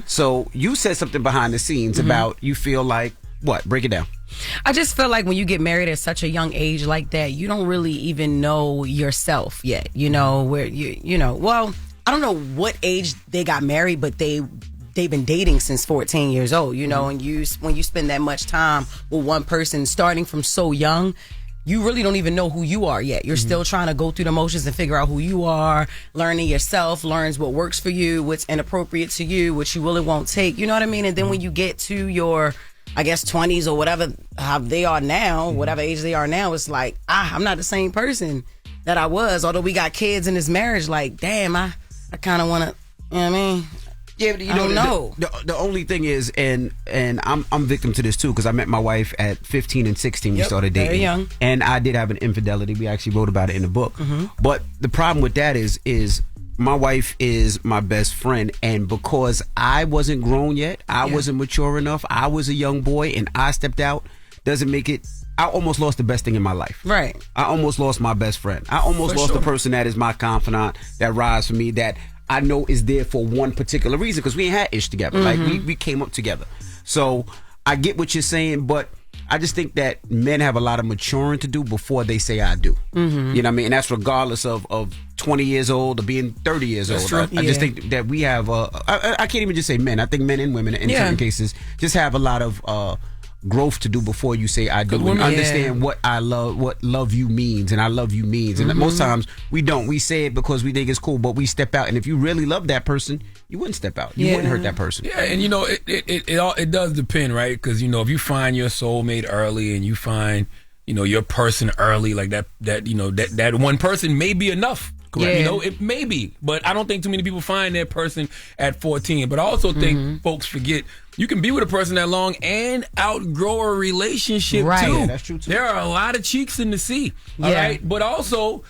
So you said something behind the scenes about you feel like, what? Break it down. I just feel like when you get married at such a young age like that, you don't really even know yourself yet. You know, where well, I don't know what age they got married, but they've been dating since 14 years old, you know, and when you spend that much time with one person starting from so young, you really don't even know who you are yet. You're still trying to go through the motions and figure out who you are, learning yourself, learns what works for you, what's inappropriate to you, what you will and won't take. You know what I mean? And then when you get to your, I guess, 20s or whatever, how they are now, whatever age they are now, it's like, I'm not the same person that I was. Although we got kids in this marriage, like, damn, I kind of want to, you know what I mean? Yeah, but I don't know. The only thing is, and I'm victim to this too, because I met my wife at 15 and 16. We started dating. Very young. And I did have an infidelity. We actually wrote about it in the book. But the problem with that is my wife is my best friend, and because I wasn't grown yet, I wasn't mature enough, I was a young boy, and I stepped out, doesn't make it. I almost lost the best thing in my life. Right. I almost lost my best friend. I almost lost the person that is my confidant, that rides for me, that I know is there for one particular reason, because we ain't had ish together. Like we came up together. So I get what you're saying, but I just think that men have a lot of maturing to do before they say I do. You know what I mean? And that's regardless of 20 years old or being 30 years old. True. I just think that we have, I can't even just say men. I think men and women in certain cases just have a lot of growth to do before you say I do, and understand what love you means, and I love you means. And most times we don't. We say it because we think it's cool, but we step out. And if you really love that person, you wouldn't step out. You wouldn't hurt that person. Yeah, and you know, it does depend, right? Because, you know, if you find your soulmate early and you find, you know, your person early, like that one person may be enough. Correct. You know, it may be, but I don't think too many people find their person at 14. But I also think folks forget you can be with a person that long and outgrow a relationship too. Yeah, that's true too. There are a lot of cheeks in the sea. All right, but also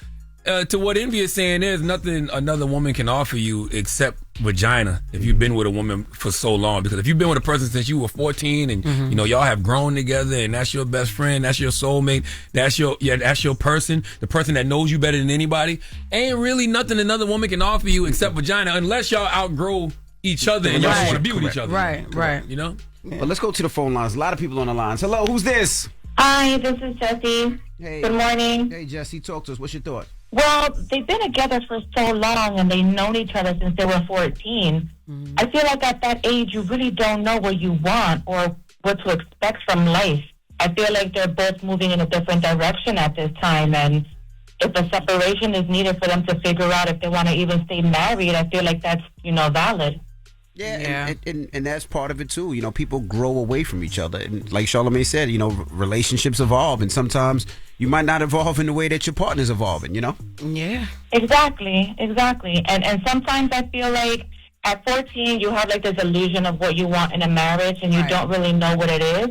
to what Envy is saying, there's nothing another woman can offer you except vagina if you've been with a woman for so long. Because if you've been with a person since you were 14 and you know y'all have grown together and that's your best friend, that's your soulmate, that's your person, the person that knows you better than anybody, ain't really nothing another woman can offer you except vagina, unless y'all outgrow each other and y'all want to be with each other. Right. You know? But let's go to the phone lines. A lot of people on the lines. Hello, who's this? Hi, this is Jessie. Hey. Good morning. Hey, Jesse, talk to us. What's your thought? Well, they've been together for so long and they've known each other since they were 14. I feel like at that age, you really don't know what you want or what to expect from life. I feel like they're both moving in a different direction at this time, and if a separation is needed for them to figure out if they want to even stay married, I feel like that's, valid. Yeah. And that's part of it too. You know, people grow away from each other, and like Charlamagne said, relationships evolve, and sometimes you might not evolve in the way that your partner's evolving. Yeah. Exactly. And sometimes I feel like at 14 you have like this illusion of what you want in a marriage, and you don't really know what it is.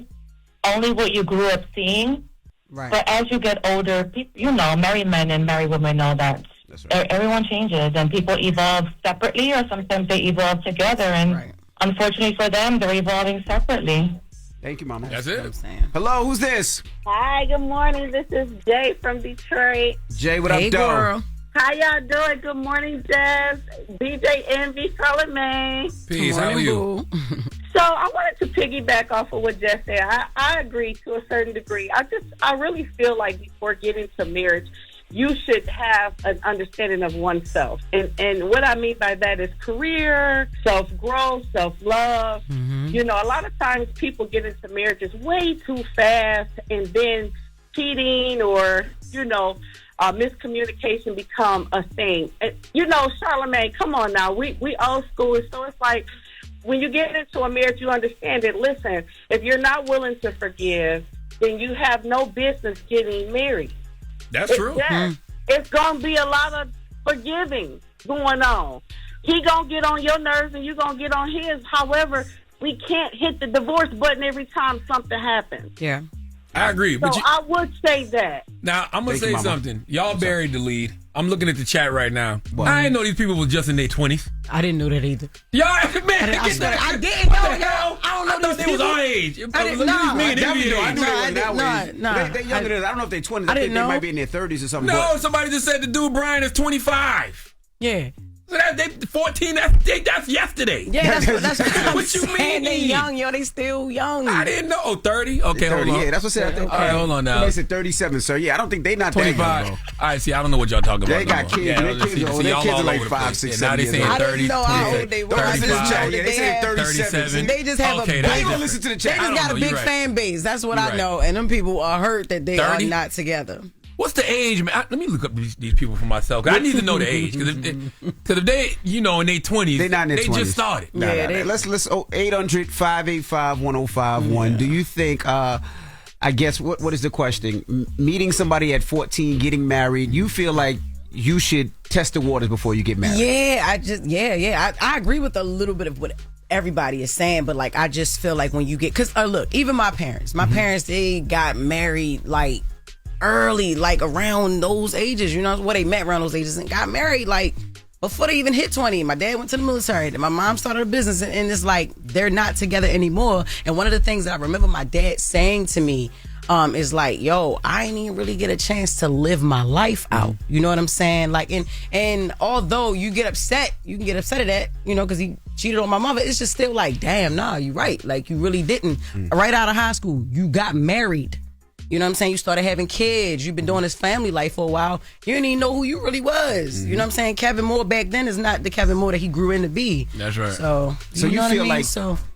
Only what you grew up seeing. Right. But as you get older, people, married men and married women know that. Everyone changes, and people evolve separately, or sometimes they evolve together. And unfortunately for them, they're evolving separately. Thank you, Mama. That's it. Hello, who's this? Hi, good morning. This is Jay from Detroit. Jay, what up, girl? How y'all doing? Good morning, Jess, DJ Envy, Charlamagne. Peace. How are you? So I wanted to piggyback off of what Jess said. I agree to a certain degree. I really feel like before getting to marriage, you should have an understanding of oneself. And what I mean by that is career, self-growth, self-love. A lot of times people get into marriages way too fast, and then cheating or, miscommunication become a thing. And, Charlamagne, come on now. We old school, so it's like when you get into a marriage, you understand that, listen, if you're not willing to forgive, then you have no business getting married. That's true. It's going to be a lot of forgiving going on. He going to get on your nerves and you going to get on his. However, we can't hit the divorce button every time something happens. Yeah. I agree. So But I would say that. now, I'm going to Thank you, say Mama. something. Y'all buried the lead. I'm looking at the chat right now. I didn't know these people were just in their 20s. I didn't know that either. Y'all, man, I didn't know, yo. I don't know I thought these they was people. our age. I didn't know. Me and I Envy knew age. they were that way. Nah. They're younger than us. I don't know if they're 20s. I I think didn't they know. might be in their 30s or something. No, but- somebody just said the dude Brian is 25. Yeah. So they 14. That's yesterday. Yeah, that's what I'm What you saying. mean? They young, yo. They still young. I didn't know. Oh, 30? Okay, 30, hold on. yeah, that's what I said. All right, hold on now. They said 37, sir. Yeah, I don't think they not 25. that young, bro. All right, see, I don't know what y'all talking about. They got no more. kids. Yeah, Their kids see, are old. see, Their y'all kids all are like over the 5, place. 6, Yeah, now 7 they years saying old. I 30, didn't know how 28, old they were. Don't listen to the 35. chat. Yeah, they said 37. They just have Okay, a that's big, gonna listen to the they chat. just I don't got a know, big you're right. fan base. That's what You're I right. know. And them people are hurt that they 30? are not together. What's the age, man? Let me look up these people for myself. 'Cause I need to know the age. Because if they, in their 20s, They not in their they 20s. just started. Yeah, Let's 800-585-1051. Do you think I guess what is the question? Meeting somebody at 14, getting married, you feel like you should test the waters before you get married? Yeah, I agree with a little bit of what everybody is saying, but like I just feel like when you get, because look, even my parents, they got married like early, like around those ages, they met around those ages and got married like before they even hit 20. My dad went to the military, and my mom started a business, and it's like they're not together anymore. And one of the things that I remember my dad saying to me is like, yo, I ain't even really get a chance to live my life out. You know what I'm saying? Like, and although you can get upset at that, because he cheated on my mother, it's just still like, damn, nah, you right. Like, you really didn't. Right out of high school, you got married. You know what I'm saying? You started having kids. You've been doing this family life for a while. You didn't even know who you really was. You know what I'm saying? Kevin Moore back then is not the Kevin Moore that he grew in to be. That's right. So you know what feel I mean? like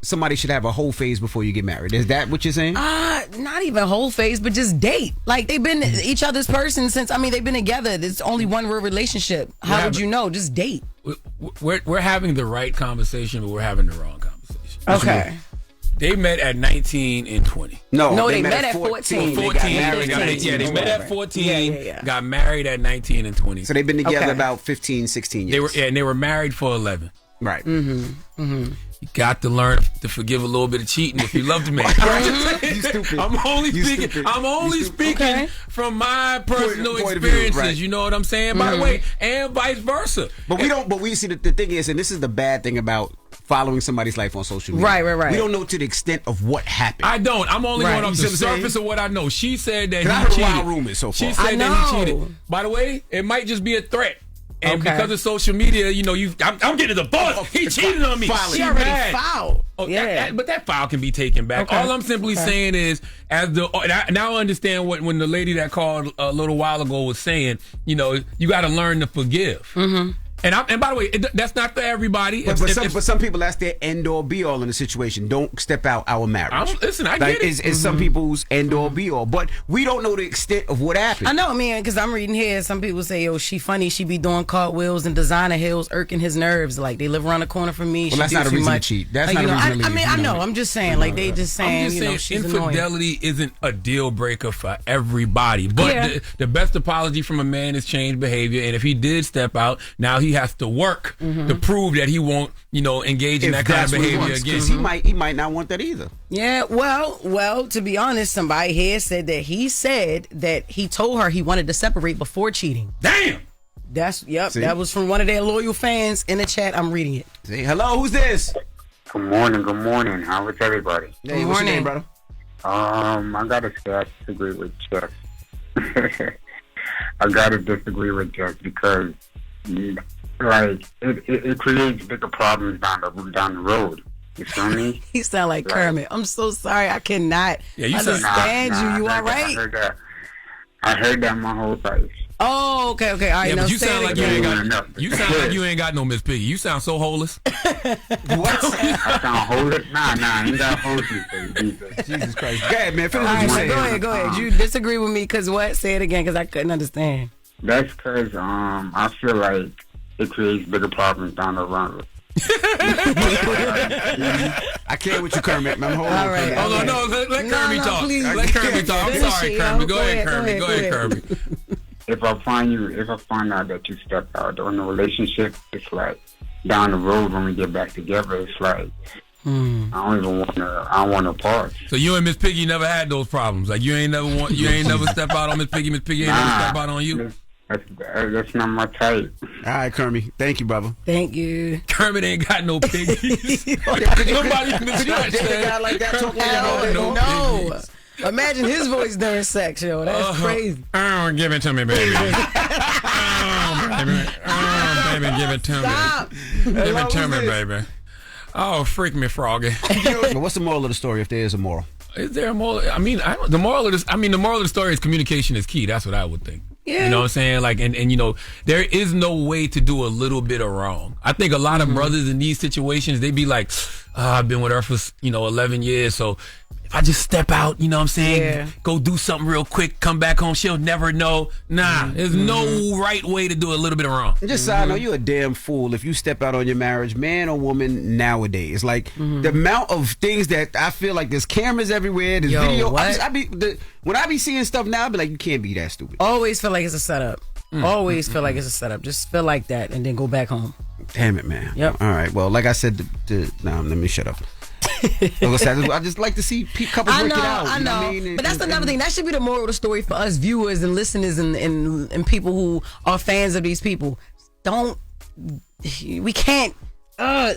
somebody should have a whole phase before you get married. Is that what you're saying? Not even whole phase, but just date. Like, they've been each other's person since, they've been together. There's only one real relationship. How would you know? Just date. We're having the right conversation, but we're having the wrong conversation. Okay. They met at 19 and 20. No, they met at 14. 14. They met at 14. Got married at 19 and 20. So they've been together about 15, 16 years. They were married for 11. Right. You got to learn to forgive a little bit of cheating if you love the man. You stupid. I'm only speaking from my personal experiences. Right. You know what I'm saying? By the way, and vice versa. But we see the thing is, and this is the bad thing about following somebody's life on social media. Right. We don't know to the extent of what happened. I don't. I'm only going off You the see what I'm surface saying? of what I know. She said that I he heard cheated. wild rumors so far. She said I that he know. cheated. By the way, it might just be a threat. And Okay. because of social media, I'm getting the boss. He cheated on me. She already mad. filed. Oh, Yeah. but that file can be taken back. Okay. All I'm simply saying is, now I understand when the lady that called a little while ago was saying, you got to learn to forgive. Mm-hmm. And by the way, that's not for everybody. But some people, that's their end all be all in the situation. Don't step out our marriage. I get it. It's some people's end all be all. But we don't know the extent of what happened. I know, man, because I'm reading here. Some people say, yo, she funny. She be doing cartwheels and designer heels, irking his nerves. Like, they live around the corner from me. Well, that's not a reason to cheat. That's not a reason to leave. I know. I'm just saying. Like, they just saying, she's infidelity isn't a deal breaker for everybody. But the best apology from a man is changed behavior. And if he did step out, now he has to work to prove that he won't, engage in that kind of behavior again. Because he might not want that either. Yeah, well, to be honest, somebody here said that he told her he wanted to separate before cheating. Damn! That was from one of their loyal fans in the chat. I'm reading it. Say, hello, who's this? Good morning. How is everybody? Hey, what's your name, brother? I gotta say I disagree with Jess. I gotta disagree with Jess because, like, it creates bigger problems down the road. You feel me? He sound like Kermit. I'm so sorry. I cannot understand you. You all right? I heard that my whole life. Oh, okay. All right, yeah, now but you say sound it like again. you sound like you ain't got no Miss Piggy. You sound so holeless. What? I sound holeless? Nah, I ain't got holeless. Jesus Christ. Go ahead, man. Finish All what you right, saying. go ahead. You disagree with me because what? Say it again because I couldn't understand. That's because I feel like it creates bigger problems down the I can't with you, Kermit. I'm holding All right. Oh, no, let Kirby talk. Please. Let Kirby talk. I'm sorry, Kirby. Go ahead, Kirby. Go ahead, Kirby. If I find out that you step out on a relationship, it's like down the road when we get back together, it's like I don't want to pause. So you and Miss Piggy never had those problems. Like you ain't never step out on Miss Piggy. Miss Piggy ain't never step out on you. That's not my type. All right, Kermit. Thank you, brother. Thank you. Kermit ain't got no piggies. Nobody in the chat said like that talking no. Imagine his voice during sex, yo. That's crazy. Oh, give it to me, baby. Baby, give it to me. Give it to me, baby. Oh, freak me, Froggy. What's the moral of the story, if there is a moral? Is there a moral? I mean, the moral of the story is communication is key. That's what I would think. Yeah. You know what I'm saying? Like, and you know, there is no way to do a little bit of wrong. I think a lot of brothers in these situations, they be like, I've been with her for 11 years, so if I just step out, you know what I'm saying, go do something real quick, come back home, she'll never know. Nah, there's no right way to do a little bit of wrong. And just so I know, you're a damn fool if you step out on your marriage, man or woman, nowadays. Like, the amount of things that I feel like there's cameras everywhere, there's video. When I be seeing stuff now, I be like, you can't be that stupid. Always feel like it's a setup. Always feel like it's a setup. Just feel like that and then go back home. Damn it, man. Yep. All right. Well, like I said, let me shut up. I just like to see couples work it out. I know. But that's another thing. That should be the moral of the story for us viewers and listeners and people who are fans of these people. We can't,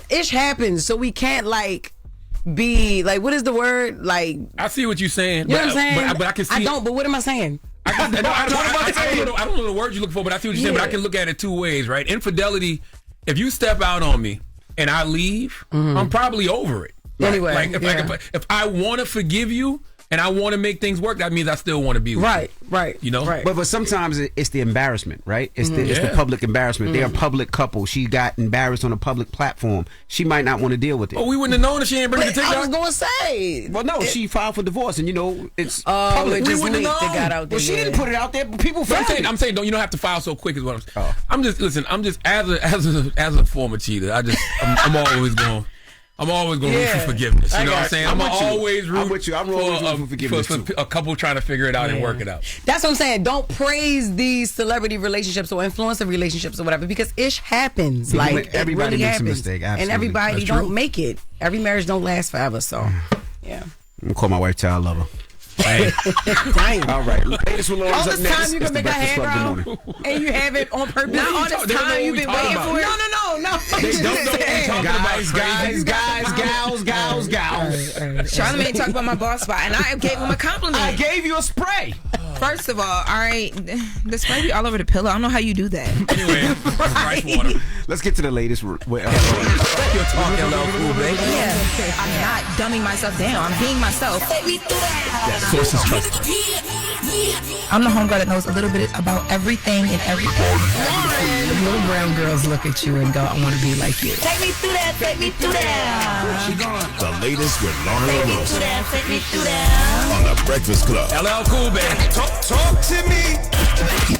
ish happens, so we can't be like, what is the word? Like, I see what you're saying. You know what I'm saying? But I can see. I don't, but what am I saying? I don't know the words you look for, but I see what you're saying. But I can look at it two ways, right? Infidelity, if you step out on me and I leave, I'm probably over it. Anyway, if I want to forgive you and I want to make things work, that means I still want to be with you. Right. You know? Right. But sometimes it's the embarrassment, right? It's the public embarrassment. They're a public couple. She got embarrassed on a public platform. She might not want to deal with it. Oh, we wouldn't have known if she ain't bring the TikTok. I was going to say. Well, no, she filed for divorce, and it's public. We wouldn't have known. Got out there. Well, she didn't put it out there, but people found it. I'm saying, you don't have to file so quick is what I'm saying. I'm just as a former cheater, I'm always going. I'm always going to root for forgiveness. You know what I'm saying? I'm always rooting for forgiveness for a couple trying to figure it out and work it out. That's what I'm saying. Don't praise these celebrity relationships or influencer relationships or whatever, because ish happens. Like, everybody really makes happens. a mistake. Absolutely. And everybody don't make it. Every marriage don't last forever. So, yeah. I'm going to call my wife child lover. Hey. All right. Latest with Lauren's all up this next. time you can make a hand ground and you have it on purpose. Not all this time you've been waiting for it. No. Guys. Charlamagne talked about my bald spot, and I gave him a compliment. I gave you a spray. First of all, all right, the spray be all over the pillow. I don't know how you do that. Anyway, rice water. Let's get to the latest. You're talking about cool, baby. Yeah, I'm not dumbing myself down. I'm being myself. Sources trusted. I'm the homegirl that knows a little bit about everything and everything. Little brown girls look at you and go, I want to be like you. Take me through that, take me through that. The latest with Loren LoRosa Take me through that. on The Breakfast Club. LL Cool, baby. Talk to me.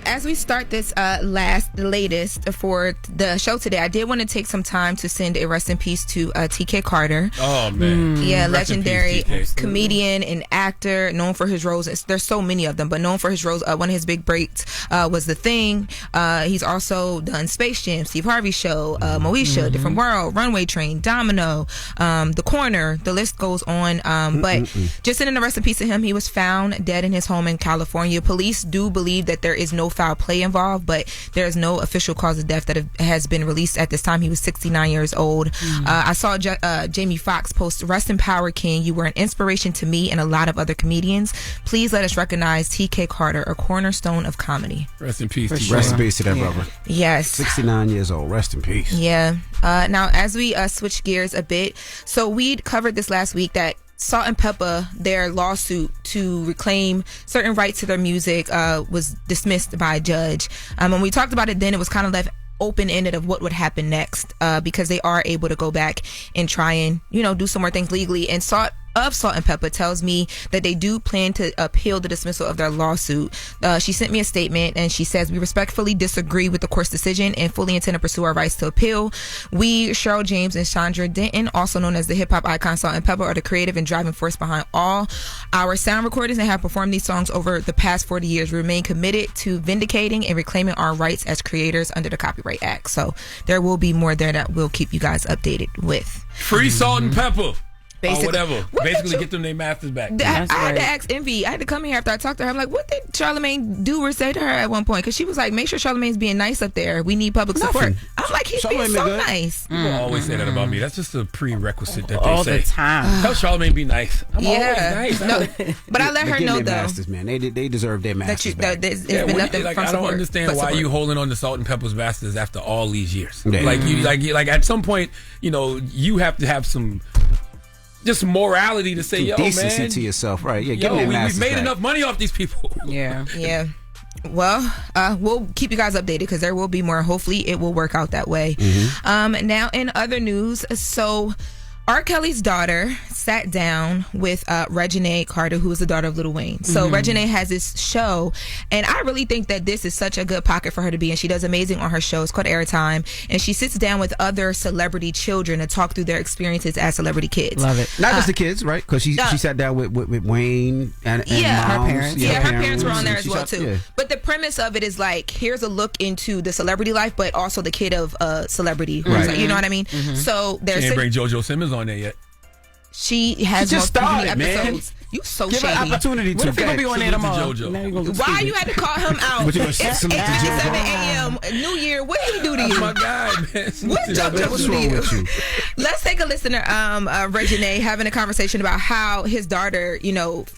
As we start this the latest for the show today, I did want to take some time to send a rest in peace to TK Carter. Oh, man. Yeah, Rest legendary in peace, comedian and actor, known for his roles. There's so many of them, but known for his roles. One of his big breaks was The Thing. He's also done Space Jam, Steve Harvey Show, Moesha, Different World, Runway Train, Domino, The Corner. The list goes on. But just sending a rest in peace to him. He was found dead in his home in California. Police do believe that there is no foul play involved, but there is no official cause of death that has been released at this time. He was 69 years old. I saw Jamie Foxx post, "Rest in power, King. You were an inspiration to me and a lot of other comedians. Please let us recognize TK Carter, a cornerstone of comedy." Rest in peace. Rest in peace to that brother. Yes. 69 years old. Rest in peace. Yeah. Now, as we switch gears a bit, so we covered this last week that Salt and Pepper, their lawsuit to reclaim certain rights to their music was dismissed by a judge. When we talked about it then, it was kind of left open-ended of what would happen next because they are able to go back and try and do some more things legally. And Salt of Salt and Pepper tells me that they do plan to appeal the dismissal of their lawsuit. She sent me a statement and she says, we respectfully disagree with the court's decision and fully intend to pursue our rights to appeal. We, Cheryl James and Chandra Denton, also known as the hip-hop icon Salt and Pepper, are the creative and driving force behind all our sound recordings and have performed these songs over the past 40 years. We remain committed to vindicating and reclaiming our rights as creators under the Copyright Act. So there will be more there that we'll keep you guys updated with. Free Salt and Pepper. Basically. Or whatever. Basically, get them their masters back. I had to ask Envy. I had to come here after I talked to her. I'm like, what did Charlamagne do or say to her at one point? Because she was like, make sure Charlamagne's being nice up there. We need public support. I'm like, he's being so nice. People always say that about me. That's just a prerequisite that they All say. the time. Tell Charlamagne be nice. I'm always nice. No, but I let her know, though. Masters, man. They deserve their masters back. There's been nothing like, from I don't support, understand why support. you holding on to Salt and Pepper's masters after all these years. Yeah. Like at some point, you have to have some just morality to say, yo, decency man, to yourself, right? Yeah, yo, give them their we've masters made back. enough money off these people. Yeah. Well, we'll keep you guys updated because there will be more. Hopefully, it will work out that way. Now, in other news, so R. Kelly's daughter sat down with Reginae Carter, who is the daughter of Lil Wayne. So Reginae has this show, and I really think that this is such a good pocket for her to be in. She does amazing on her show. It's called Airtime, and she sits down with other celebrity children to talk through their experiences as celebrity kids. Love it. Not just the kids, right? Because she sat down with Wayne and moms. her parents. Yeah, her parents were on there and as well too. Yeah. But the premise of it is like, here's a look into the celebrity life, but also the kid of a celebrity. Who's like, you know what I mean? So She there's ain't bring JoJo Simmons on there yet. she has She just most started, man. episodes. You so Give her shady. an opportunity What to. if he gonna be on there tomorrow? JoJo. Why you had to call him out? But you gonna It's salute to 8:57 JoJo? a.m. New Year. What did he do to That's you? my guy, man. What JoJo What's do to wrong you? with you? Let's take a listen to Reginae having a conversation about how his daughter,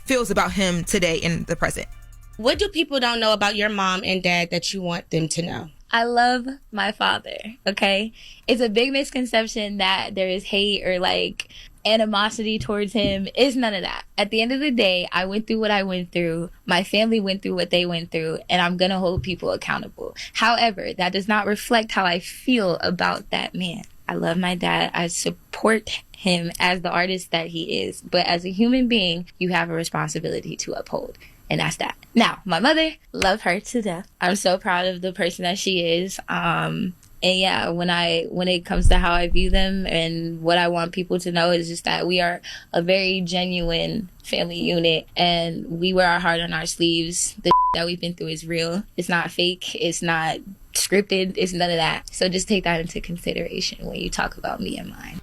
feels about him today in the present. What do people don't know about your mom and dad that you want them to know? I love my father, okay? It's a big misconception that there is hate or like animosity towards him. It's none of that. At the end of the day, I went through what I went through. My family went through what they went through, and I'm going to hold people accountable. However, that does not reflect how I feel about that man. I love my dad. I support him as the artist that he is. But as a human being, you have a responsibility to uphold. And that's that. Now, my mother, love her to death. I'm so proud of the person that she is. And yeah, when it comes to how I view them and what I want people to know is just that we are a very genuine family unit and we wear our heart on our sleeves. The that we've been through is real. It's not fake. It's not scripted. It's none of that. So just take that into consideration when you talk about me and mine.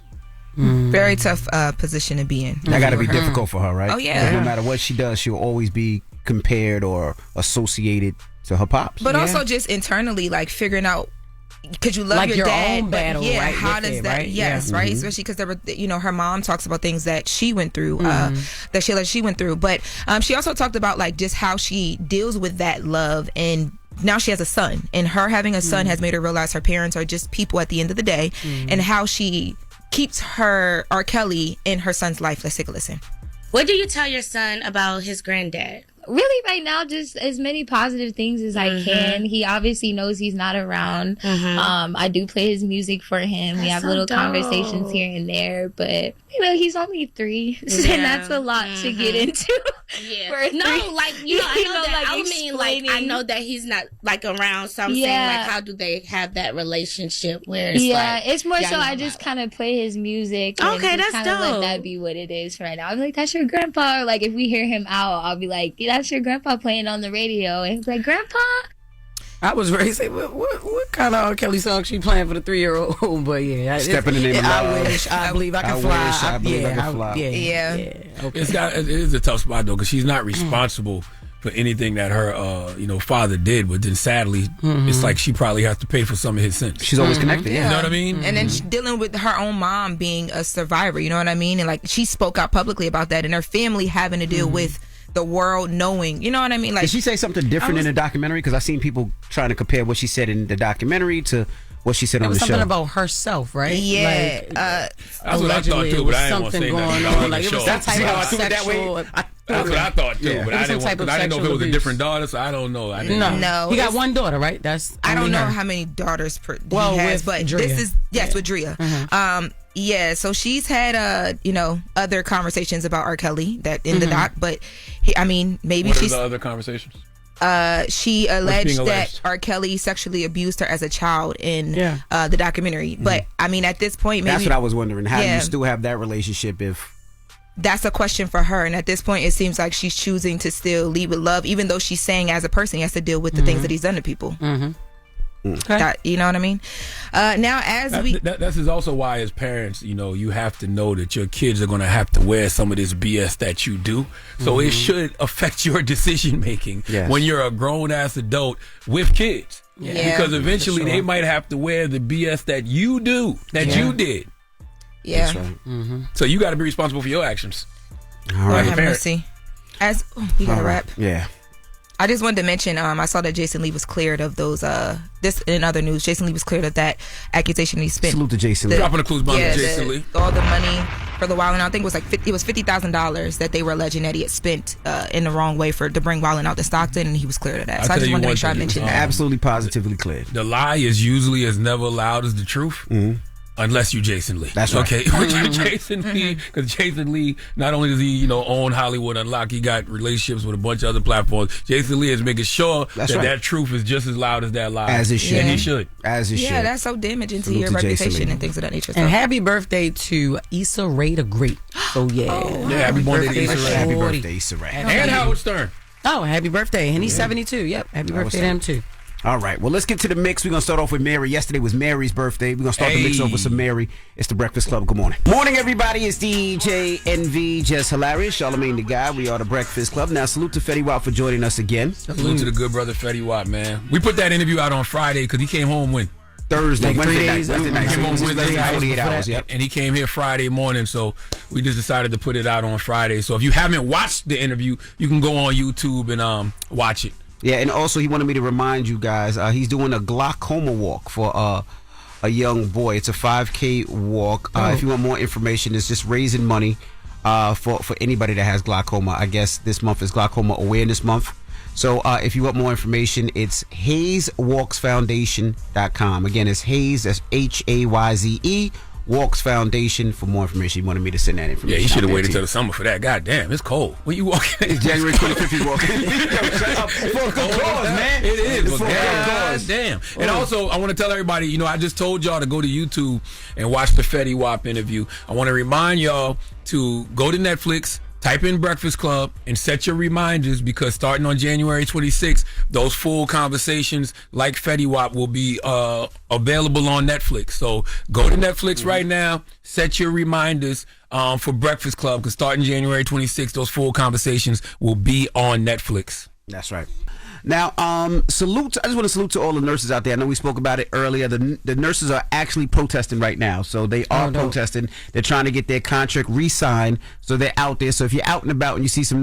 Very tough position to be in. That got to be difficult for her, right? Oh, yeah. 'Cause no matter what she does, she'll always be compared or associated to her pops. But also just internally, like figuring out, because you love Like your dad, own but battle, yeah, right, how with does it, that? right? Yes, Yeah. right. Especially because there were, her mom talks about things that she went through, that she went through. But she also talked about like just how she deals with that love, and now she has a son, and her having a son has made her realize her parents are just people at the end of the day, and how she keeps her R. Kelly in her son's life. Let's take a listen. What do you tell your son about his granddad? Really, right now, just as many positive things as I can. He obviously knows he's not around. I do play his music for him. We have so little dope. conversations here and there, but he's only 3, and that's a lot to get into. Yeah. For a 3. I know that. I mean, like, I explaining. know that he's not like around. So I'm saying, like, how do they have that relationship where it's like, it's more y'all so know I just kind of play his music. And Okay, just that's kinda let dope. that be what it is for right now. I'm like, that's your grandpa. Or like, if we hear him out, I'll be like, yeah, that's your grandpa playing on the radio. And he's like, Grandpa? I was ready to say, what kind of R. Kelly song she playing for the 3-year-old? But yeah, Stepping in Love. I wish, I believe I can fly. I believe I can fly. Yeah. Okay. It is a tough spot though, because she's not responsible for anything that her father did, but then sadly it's like she probably has to pay for some of his sins. She's always connected. You know what I mean? And then she dealing with her own mom being a survivor, you know what I mean? And like she spoke out publicly about that, and her family having to deal with the world knowing, you know what I mean? Like, did she say something different in the documentary? Because I seen people trying to compare what she said in the documentary to what she said It on was the something show. about herself, right? Yeah. Like, That's what I thought allegedly, too, it but was I didn't want to something say going nothing. on. Like, it was some type of sexual. That's what I thought too, Yeah. but It I was some didn't type of know if it was sexual a different daughter, so I don't know. No, he got it's- one daughter, right? That's I don't only know her. how many daughters he Well, has, with but Drea. this is with Drea. Yeah, so she's had other conversations about R. Kelly that in the doc, but maybe What are she's the other conversations? she alleged that alleged? R. Kelly sexually abused her as a child in the documentary. But at this point, maybe That's what I was wondering. How do Yeah. you still have that relationship if... that's a question for her. And at this point, it seems like she's choosing to still lead with love, even though she's saying as a person he has to deal with the things that he's done to people. You know what I mean? Now, This is also why, as parents, you have to know that your kids are going to have to wear some of this BS that you do. So it should affect your decision making when you're a grown ass adult with kids. Yeah. Because eventually they might have to wear the BS that you do, you did. Yeah. That's right. So you got to be responsible for your actions. All Lord right. have mercy. You got to wrap. Yeah. I just wanted to mention, I saw that Jason Lee was cleared of those, this in other news, Jason Lee was cleared of that accusation he spent. Salute to Jason Lee. Dropping the clues bomb to Jason Lee. All the money for the Wildin' Out, I think it was $50,000 that they were alleging that he had spent in the wrong way to bring Wildin' Out to Stockton, and he was cleared of that. So I just wanted to make sure I mentioned that. Absolutely positively cleared. The lie is usually as never loud as the truth. Unless you Jason Lee. That's right. Okay. Jason Lee, because Jason Lee, not only does he, own Hollywood Unlocked, he got relationships with a bunch of other platforms. Jason Lee is making sure that truth is just as loud as that lie. As it should. And he should. As it should. Yeah, that's so damaging Salute to your to Jason reputation Lee. and things of that nature. And happy birthday to Issa Rae the Great. So happy birthday to Issa Rae. Happy birthday, Issa Rae. And Howard Stern. Oh, happy birthday. And he's 72. Yep. Happy birthday to him too. All right, well, let's get to the mix. We're going to start off with Mary. Yesterday was Mary's birthday. We're going to start the mix off with some Mary. It's the Breakfast Club. Good morning. Morning, everybody. It's DJ NV, Jess Hilarious, Charlamagne the Guy. We are the Breakfast Club. Now, salute to Fetty Wap for joining us again. Salute to the good brother Fetty Wap, man. We put that interview out on Friday because he came home when? Thursday, Like 3 days. Wednesday night. He came home Wednesday Wednesday night, night. 48 hours, yep. And he came here Friday morning, so we just decided to put it out on Friday. So if you haven't watched the interview, you can go on YouTube and watch it. Yeah, and also he wanted me to remind you guys, he's doing a glaucoma walk for a young boy. It's a 5K walk. If you want more information, it's just raising money for anybody that has glaucoma. I guess this month is Glaucoma Awareness Month. So if you want more information, it's HayesWalksFoundation.com. Again, it's Hayes, that's Hayze, Walks Foundation. For more information, you wanted me to send that information. Yeah, you should have out there waited to till you. the summer for that. God damn, it's cold. When you walking? It's January 25th, he's walking. Shut up. For a good cause, man. It is. For a good cause. Damn. And also, I want to tell everybody, I just told y'all to go to YouTube and watch the Fetty Wap interview. I want to remind y'all to go to Netflix, type in Breakfast Club, and set your reminders, because starting on January 26th, those full conversations like Fetty Wap will be available on Netflix. So go to Netflix right now, set your reminders for Breakfast Club, because starting January 26th, those full conversations will be on Netflix. That's right. Now, salute. I just want to salute to all the nurses out there. I know we spoke about it earlier. The nurses are actually protesting right now. So they are protesting. They're trying to get their contract re-signed. So they're out there. So if you're out and about and you see some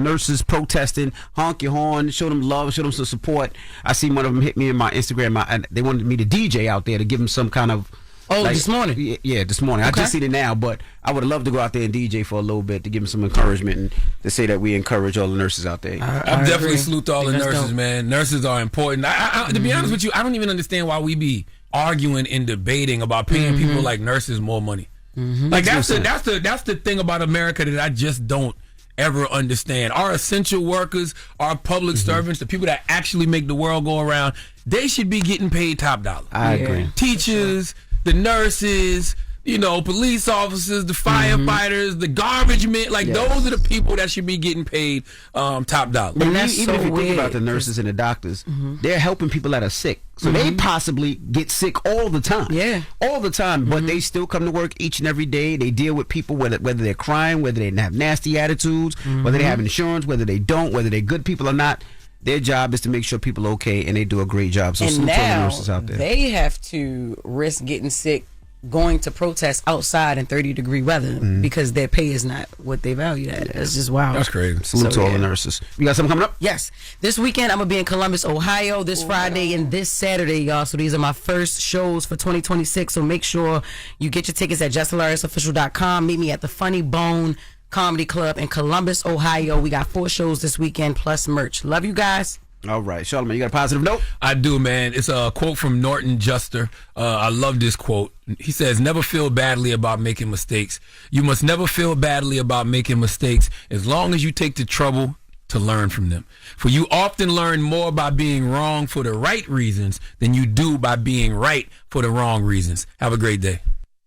nurses protesting, honk your horn, show them love, show them some support. I seen one of them hit me in my Instagram. And they wanted me to DJ out there to give them some kind of. This morning? Yeah, this morning. Okay. I just seen it now, but I would have loved to go out there and DJ for a little bit to give them some encouragement and to say that we encourage all the nurses out there. I'm definitely salute to all the nurses, man. Nurses are important. To be honest with you, I don't even understand why we be arguing and debating about paying people like nurses more money. Like that's the thing about America that I just don't ever understand. Our essential workers, our public servants, the people that actually make the world go around, they should be getting paid top dollar. I agree. Teachers, the nurses, police officers, the firefighters, the garbage men, those are the people that should be getting paid top dollar. But even if you think about the nurses and the doctors, they're helping people that are sick. So they possibly get sick all the time. Yeah. All the time. But they still come to work each and every day. They deal with people, whether they're crying, whether they have nasty attitudes, whether they have insurance, whether they don't, whether they're good people or not. Their job is to make sure people are okay, and they do a great job. So and salute to all the now nurses out there. they have to risk getting sick going to protest outside in 30-degree weather because their pay is not what they value at. It's just wild. That's crazy. Salute to all the nurses. You got something coming up? Yes. This weekend, I'm going to be in Columbus, Ohio, this Friday and this Saturday, y'all. So these are my first shows for 2026. So make sure you get your tickets at JessHilariousOfficial.com. Meet me at the Funny Bone Comedy Club in Columbus, Ohio. We got 4 shows this weekend plus merch. Love you guys. All right, Charlamagne, you got a positive note? I do, man. It's a quote from Norton Juster. I love this quote. He says, never feel badly about making mistakes. You must never feel badly about making mistakes as long as you take the trouble to learn from them. For you often learn more by being wrong for the right reasons than you do by being right for the wrong reasons. Have a great day.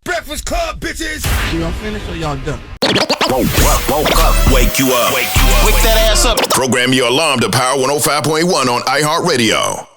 Breakfast Club, bitches. Y'all finished or y'all done? Woke up. Wake you up. Wake that ass up. Program your alarm to Power 105.1 on iHeartRadio.